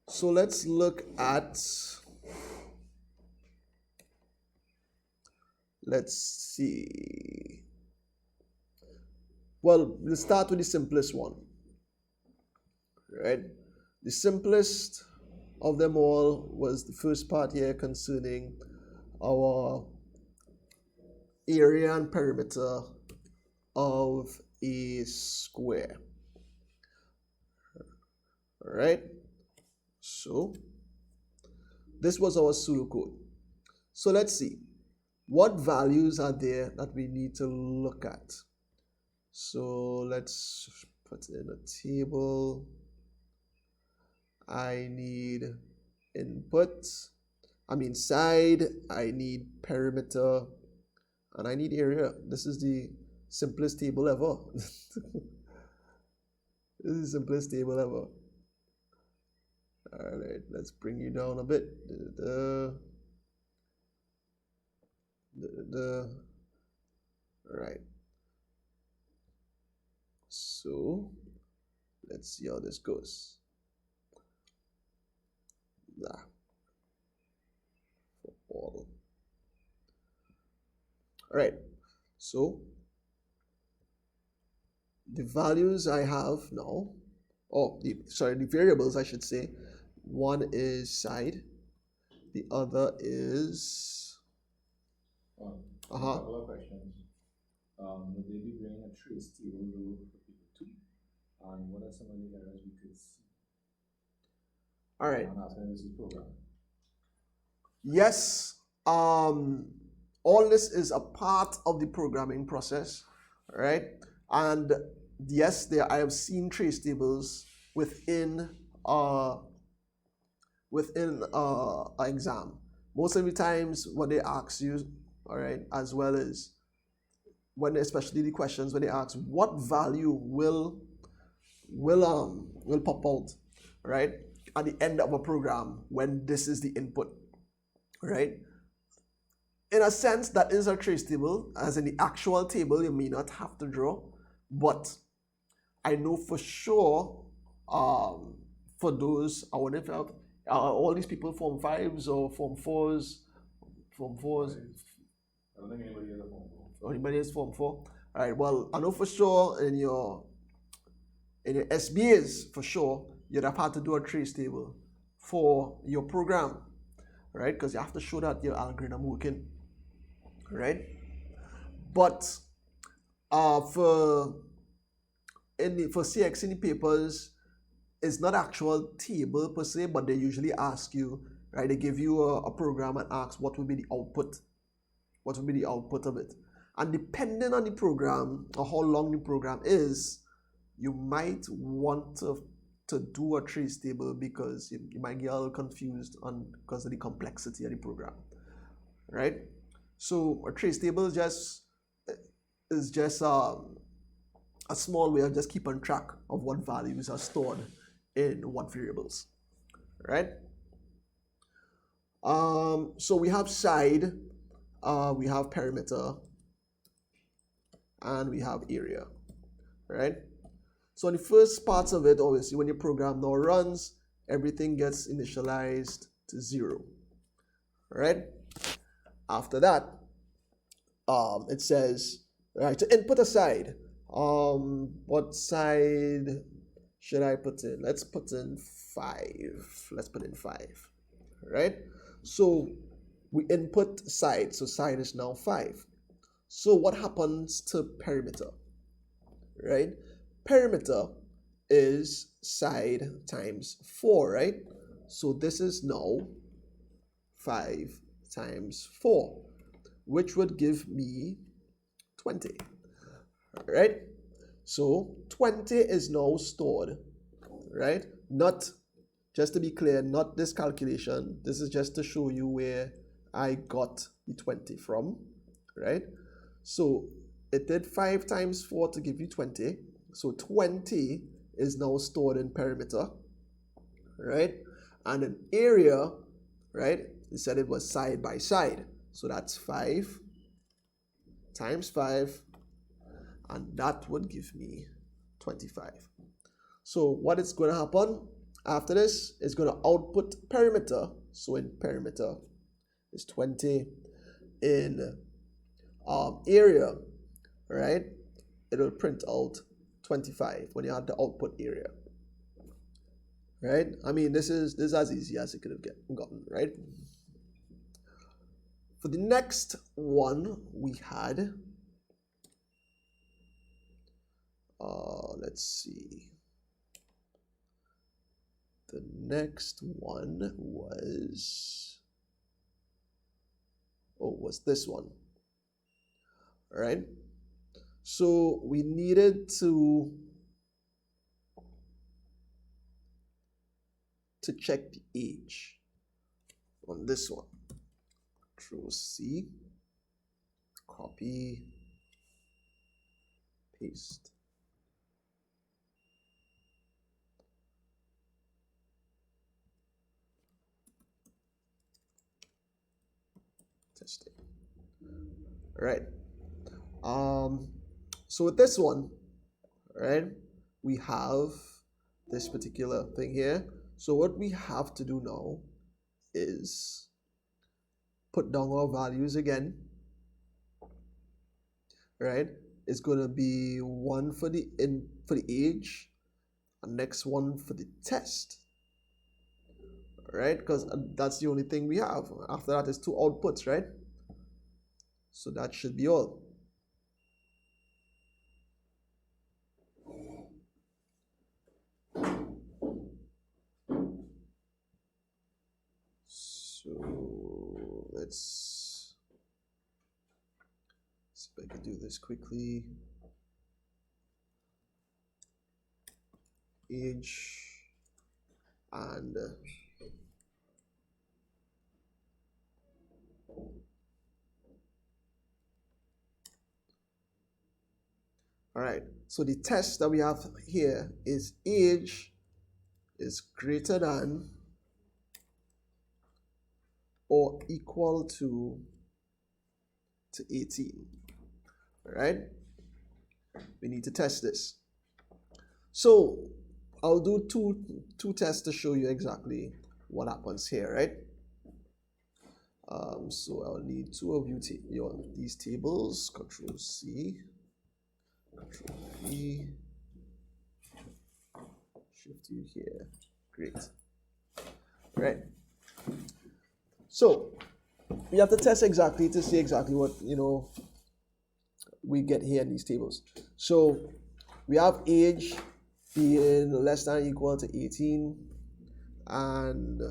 So let's look at, let's see. Well, we'll start with the simplest one. Right? The simplest of them all was the first part here concerning our area and perimeter of a square. All right? So this was our pseudocode. So let's see. What values are there that we need to look at? So let's put in a table. I need side, I need perimeter, and I need area. This is the simplest table ever. This is the simplest table ever. All right, let's bring you down a bit. Right. So let's see how this goes. For all. All right. So the values I have now, the variables I should say. One is side, the other is a couple of questions. Would they be bringing a trace table for people too? And what are some of the errors we could see? All right. I'm asking this is program. Yes. All this is a part of the programming process, right? And yes, I have seen trace tables within an exam. Most of the times when they ask you, all right, as well as especially the questions when they ask what value will pop out, right, at the end of a program when this is the input, right? In a sense, that is a trace table, as in the actual table you may not have to draw, but I know for sure for those, I wonder if all these people Form 5s or Form 4s? Form 4s? I don't think anybody has a Form 4. Anybody has Form 4? All right, well, I know for sure in your SBAs, for sure, you'd have had to do a trace table for your program, right? Because you have to show that your algorithm working, right? But for CXE papers, it's not actual table per se, but they usually ask you, right? They give you a program and ask what would be the output. What would be the output of it? And depending on the program or how long the program is, you might want to do a trace table because you might get a little confused because of the complexity of the program, right? So a trace table is just a small way of just keeping track of what values are stored in what variables, right? So we have side, we have perimeter, and we have area, right? So in the first parts of it, obviously, when your program now runs, everything gets initialized to 0, right? After that, it says, right, to input a side. What side should I put in? Let's put in 5. Let's put in 5, right? So we input side, so side is now 5. So what happens to perimeter, right? Perimeter is side times 4, right? So this is now 5 times 4, which would give me 20, right? So 20 is now stored, right? Not, just to be clear, not this calculation. This is just to show you where I got the 20 from, right? So it did 5 times 4 to give you 20. So 20 is now stored in perimeter, right? And in area, right, it said it was side by side. So that's 5 times 5, and that would give me 25. So what is going to happen after this is going to output perimeter. So in perimeter is 20. In area, right, it'll print out 25 when you have the output area, right? I mean, this is as easy as it could have gotten, right? For the next one, we had, let's see, the next one was this one, all right? So we needed to check the age on this one. Control C, copy, paste. Testing. All right. So with this one, right, we have this particular thing here. So what we have to do now is put down our values again, right? It's going to be 1 for the age, and next one for the test, right? Because that's the only thing we have. After that is 2 outputs, right? So that should be all. So let's see if I can do this quickly. Age and all right, so the test that we have here is age is greater than or equal to 18, all right? We need to test this. So I'll do two tests to show you exactly what happens here, right? So I'll need two of you these tables. Control C, Control V, shift you here. Great. Right. So we have to test exactly to see exactly what we get here in these tables. So we have age being less than or equal to 18, and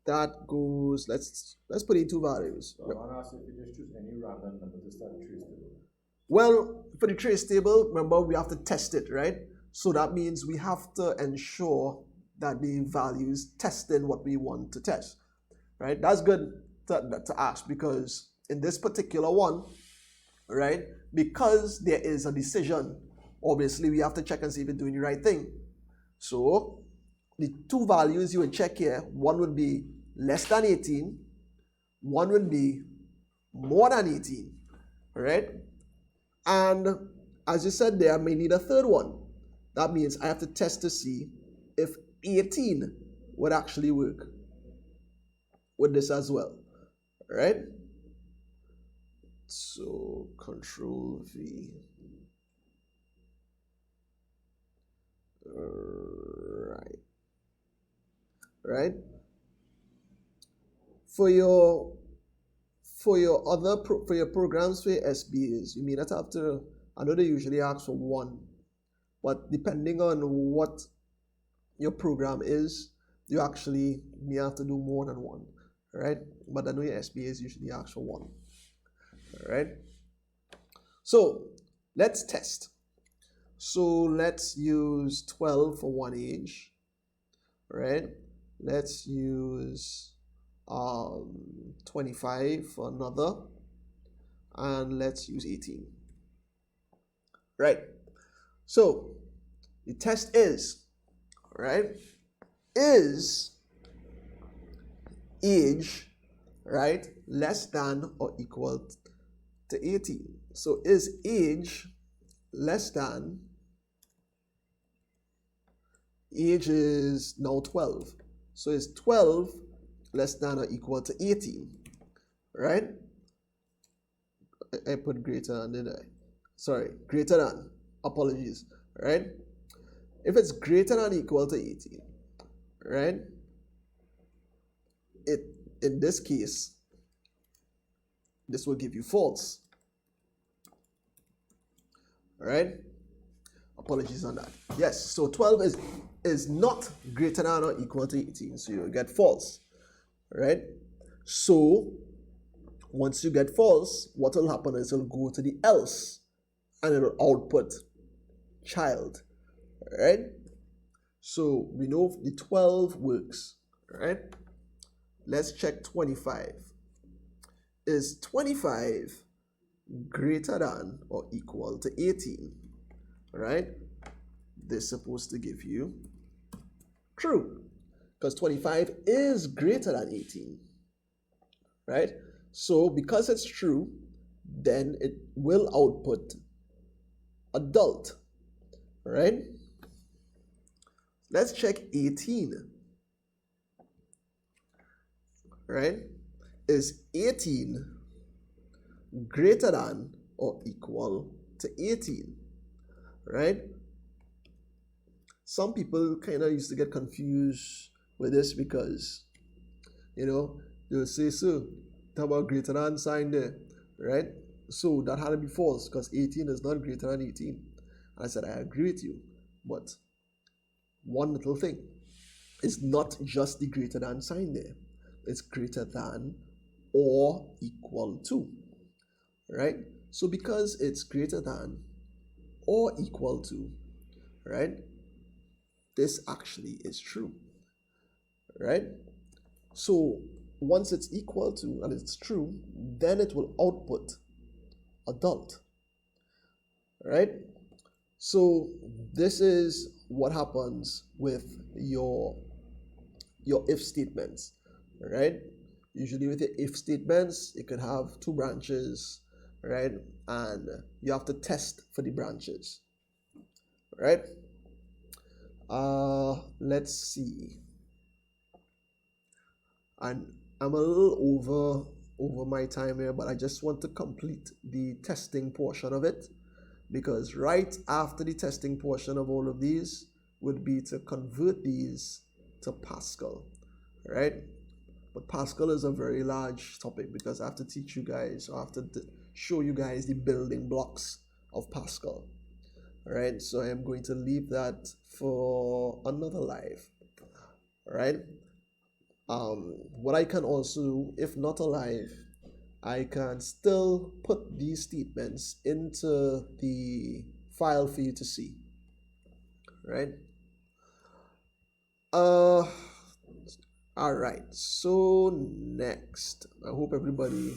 that goes, let's put in two values. So I want to ask if you just choose any random number to start a trace table. Well, for the trace table, remember we have to test it, right? So that means we have to ensure that the values testing what we want to test, right? That's good to ask, because in this particular one, right, because there is a decision, obviously we have to check and see if it's doing the right thing. So the two values you would check here, one would be less than 18, one would be more than 18, right? And as you said there, I may need a third one. That means I have to test to see if 18 would actually work with this as well, right? So Control V. Right. For your programs for your SBAs, you may not have to. I know they usually ask for one, but depending on what your program is, you actually may have to do more than one, right? But I know your SBAs usually ask for one. All right. So let's test. So let's use 12 for one age, right? Let's use 25 for another, and let's use 18. Right. So the test is, right, is age, right, less than or equal to 18. So is age less than, age is now 12. So is 12 less than or equal to 18, right? I put greater than, did I? Sorry, greater than, apologies, right? If it's greater than or equal to 18, right, in this case, this will give you false, right? Apologies on that. Yes, so 12 is not greater than or equal to 18, so you'll get false, right? So once you get false, what will happen is it'll go to the else, and it'll output child, right? So we know the 12 works, right? Let's check 25. Is 25 greater than or equal to 18, right? This is supposed to give you true, because 25 is greater than 18, right? So because it's true, then it will output adult, right? Let's check 18, right? Is 18 greater than or equal to 18, right? Some people kind of used to get confused with this because, they'll say, so, talk about greater than sign there, right? So that had to be false because 18 is not greater than 18. I said, I agree with you, but one little thing, it's not just the greater than sign there. It's greater than or equal to, right? So because it's greater than or equal to, right, this actually is true, right? So once it's equal to and it's true, then it will output adult, right? So this is what happens with your if statements, right? Usually with the if statements, it could have two branches, right? And you have to test for the branches, right? Let's see. And I'm a little over my time here, but I just want to complete the testing portion of it, because right after the testing portion of all of these would be to convert these to Pascal, right? But Pascal is a very large topic because I have to teach you guys, or I have to show you guys the building blocks of Pascal. All right, so I am going to leave that for another live. All right. What I can also do, if not alive, I can still put these statements into the file for you to see. Right? All right. So next, I hope everybody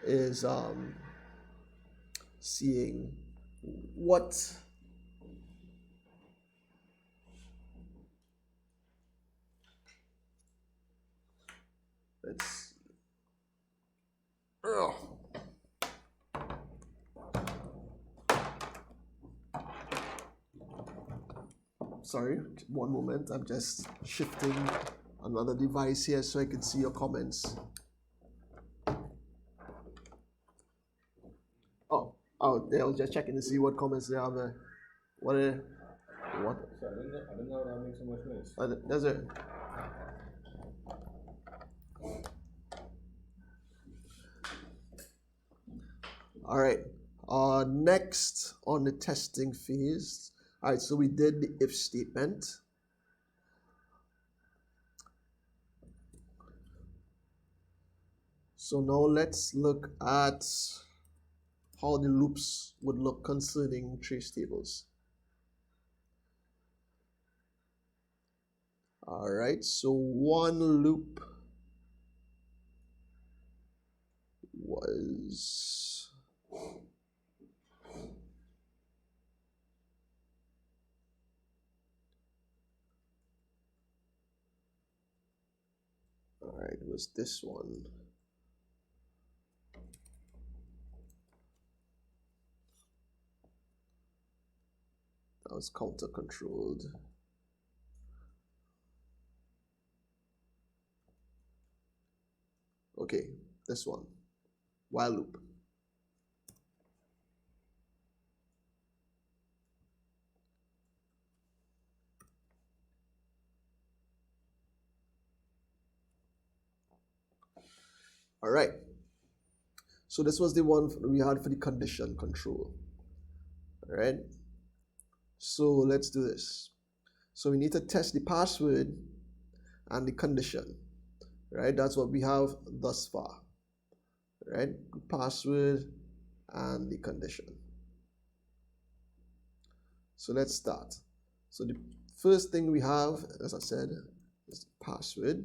is seeing what let's see. Sorry, one moment. I'm just shifting another device here so I can see your comments. Oh, I was just checking to see what comments they have there. What? So I don't know how that makes so much noise. That's it. All right. Next on the testing phase. All right, so we did the if statement. So now let's look at how the loops would look concerning trace tables. All right, so one loop was it was this one. That was counter controlled. Okay, this one, while loop. All right. So this was the one we had for the condition control. All right. So let's do this. So we need to test the password and the condition. Right. That's what we have thus far. Right. Password and the condition. So let's start. So the first thing we have, as I said, is the password.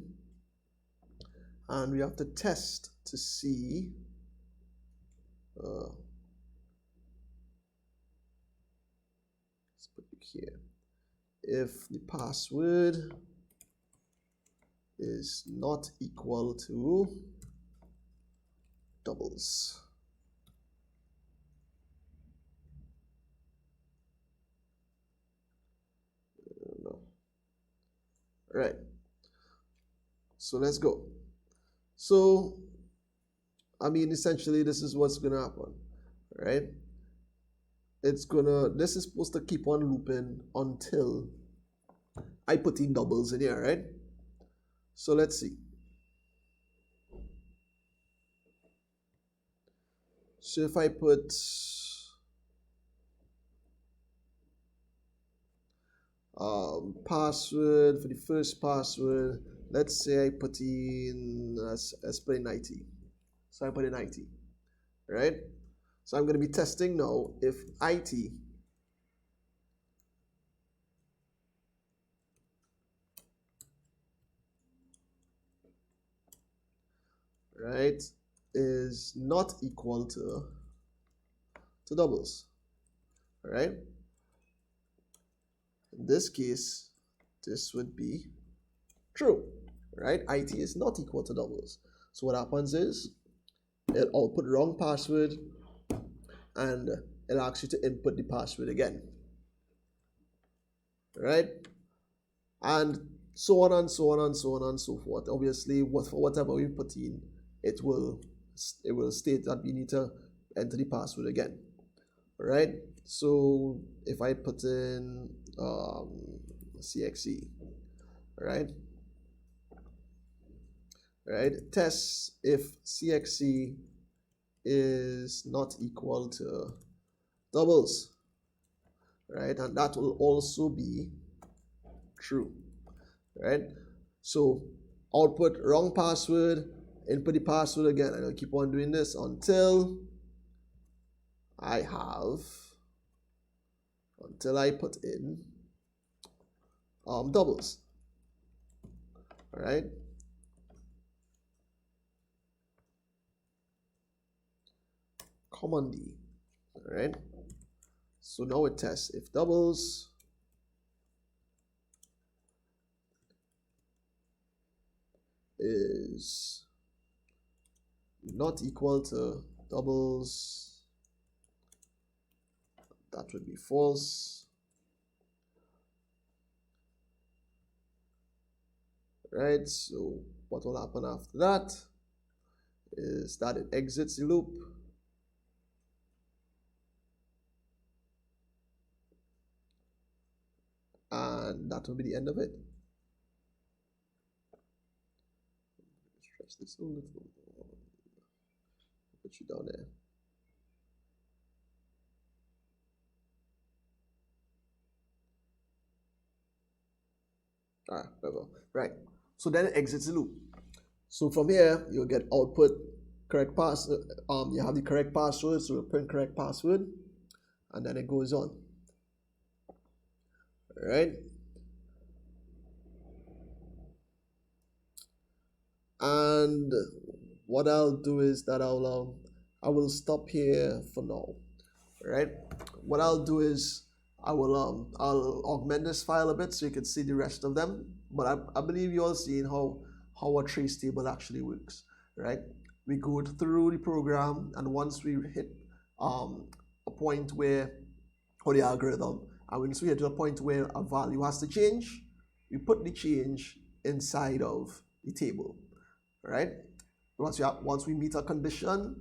And we have to test to see let's put it here. If the password is not equal to doubles. No. Right. So let's go. So, I mean, essentially, this is what's going to happen, right? This is supposed to keep on looping until I put in doubles in here, right? So let's see. So if I put password for the first password, let's say I put in, let's put in 90. So I put in 90, right? So I'm going to be testing now if IT right is not equal to doubles, right? In this case, this would be true, right? IT is not equal to doubles. So what happens is it'll output wrong password and it'll ask you to input the password again. right? And so on and so on and so on and so forth. Obviously, for whatever we put in, it will state that we need to enter the password again, right? So if I put in CXE, right? Test if CXE is not equal to doubles, right? And that will also be true, right? So output wrong password, input the password again, and I'll keep on doing this until I put in doubles, all right? Command D, all right? So now it tests if doubles is not equal to doubles, that would be false, right? So what will happen after that is that it exits the loop, and that will be the end of it. Stretch this a little. Put you down there. All right, whatever. Right. So then it exits the loop. So from here, you'll get output correct password. You have the correct password, so you'll print correct password, and then it goes on. All right. And what I'll do is that I will stop here for now. Right. What I'll do is I'll augment this file a bit so you can see the rest of them. But I believe you all seen how a trace table actually works, right? We go through the program, and once we hit a point where, or the algorithm, and once we hit to a point where a value has to change, we put the change inside of the table, right? Once we meet a condition,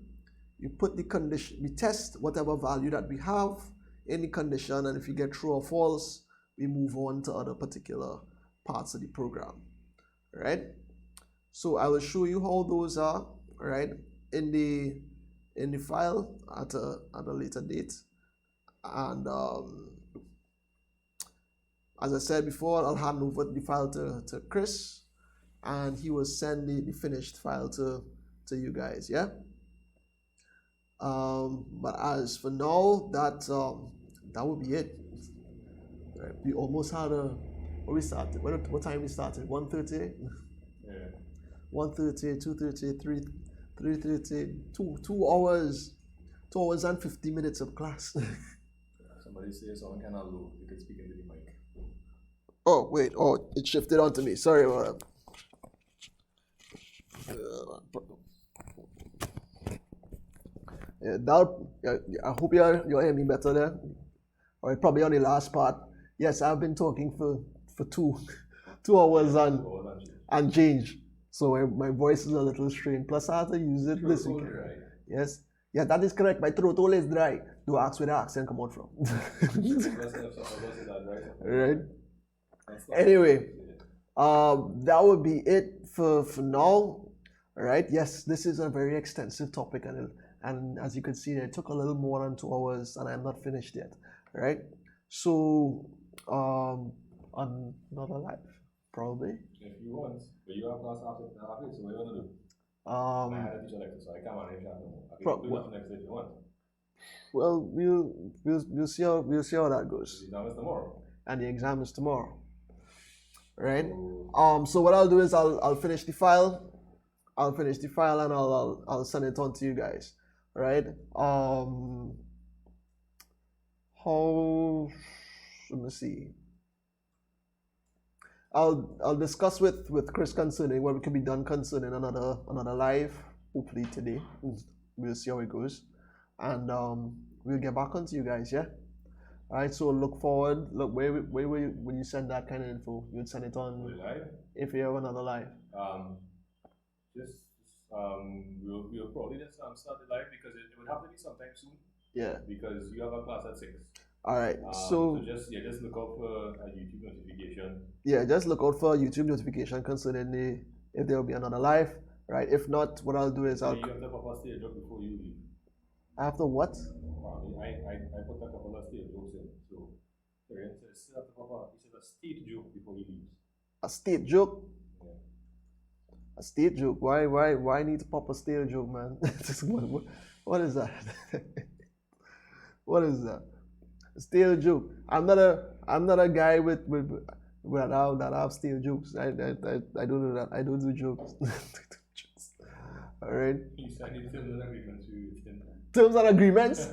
you put the condition, we test whatever value that we have in the condition, and if you get true or false, we move on to other particular parts of the program, right? So I will show you how those are, right, in the file at a later date. And as I said before, I'll hand over the file to Chris, and he will send the finished file to you guys, yeah? But as for now, that would be it. Right. We almost had what we started. What time we started? 1:30? Yeah. 1:30, 2:30, 3:30, 2 hours. 2 hours and 50 minutes of class. Somebody says someone kind of low. You can speak into the mic. Oh, wait. Oh, it shifted onto me. Sorry about that. I hope you're hearing me better there. All right, probably on the last part. Yes, I've been talking for 2 hours and change. So my voice is a little strained. Plus, I have to use it this weekend. Right. Yes. Yeah, that is correct. My throat all is dry. Do ask where the accent come out from. Right. Anyway, that would be it for now. All right. Yes, this is a very extensive topic, and as you can see, it took a little more than 2 hours, and I'm not finished yet. Right. So, I'm not alive, probably. If you want, but you have class after, so what you want to do? I had a teacher lecture, so I can't manage that no more. I can do that next day if you want. Well, we'll see how that goes. The exam is tomorrow. And the exam is tomorrow, right? So what I'll do is I'll finish the file. I'll finish the file and I'll send it on to you guys, right? How? Let me see. I'll discuss with Chris concerning what can be done concerning another live, hopefully today. We'll see how it goes, and we'll get back onto you guys, yeah. All right, so look forward. Look, where will you send that kind of info? You'd send it on live. If you have another live. We'll probably just start the live because it would have to be sometime soon. Yeah. Because you have a class at 6. All right. So just look out for a YouTube notification. Yeah, just look out for a YouTube notification concerning if there will be another live. Right. If not, what I'll do is you have to pop a stage joke before you leave. After what? I put a couple of stage jokes in. So he said a state joke before he leaves. A state joke? Yeah. A state joke? Why need to pop a state joke, man? What is that? What is that? A state joke. I'm not a guy with that have stale jokes. I don't do that. I don't do jokes. All right. You signed terms and agreements with him. Terms and agreements.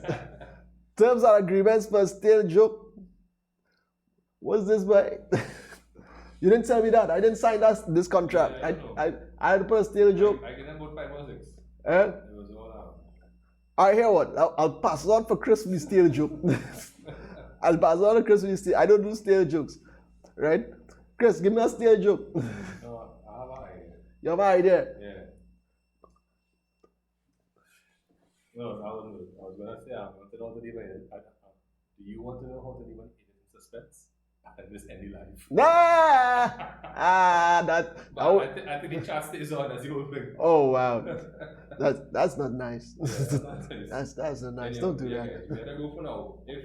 Terms and agreements for a stale joke. What's this, boy? You didn't tell me that. I didn't sign this contract. Yeah, I had to put a stale joke. I gave them about 5 or 6. It was all out. Alright, here what? I'll pass it on for Chris with stale joke. I'll pass it on to Chris with stale. I don't do stale jokes. Right? Chris, give me a stale joke. No, I have an idea. You have an idea? Yeah. No, I was gonna say I wanted all to leave it. Do you want to know how to leave an edit in suspense? And this any life. Nah! I think the chat stays on as the whole thing. Oh wow. That's not nice. Yeah, that's not nice. Anyway, Don't do yeah, that. We gotta go for now. If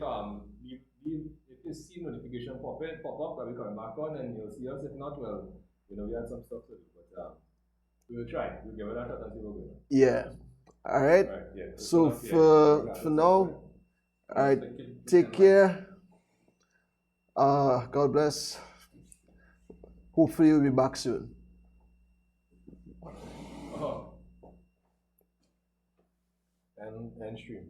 you see notification pop up, I'll be coming back on and you'll see us. If not, well, we had some stuff to do. But we will try. We'll give it a shot and see what we're doing. Yeah. All right. Yeah. So for now, all right. Take care. God bless. Hopefully you'll be back soon. And stream.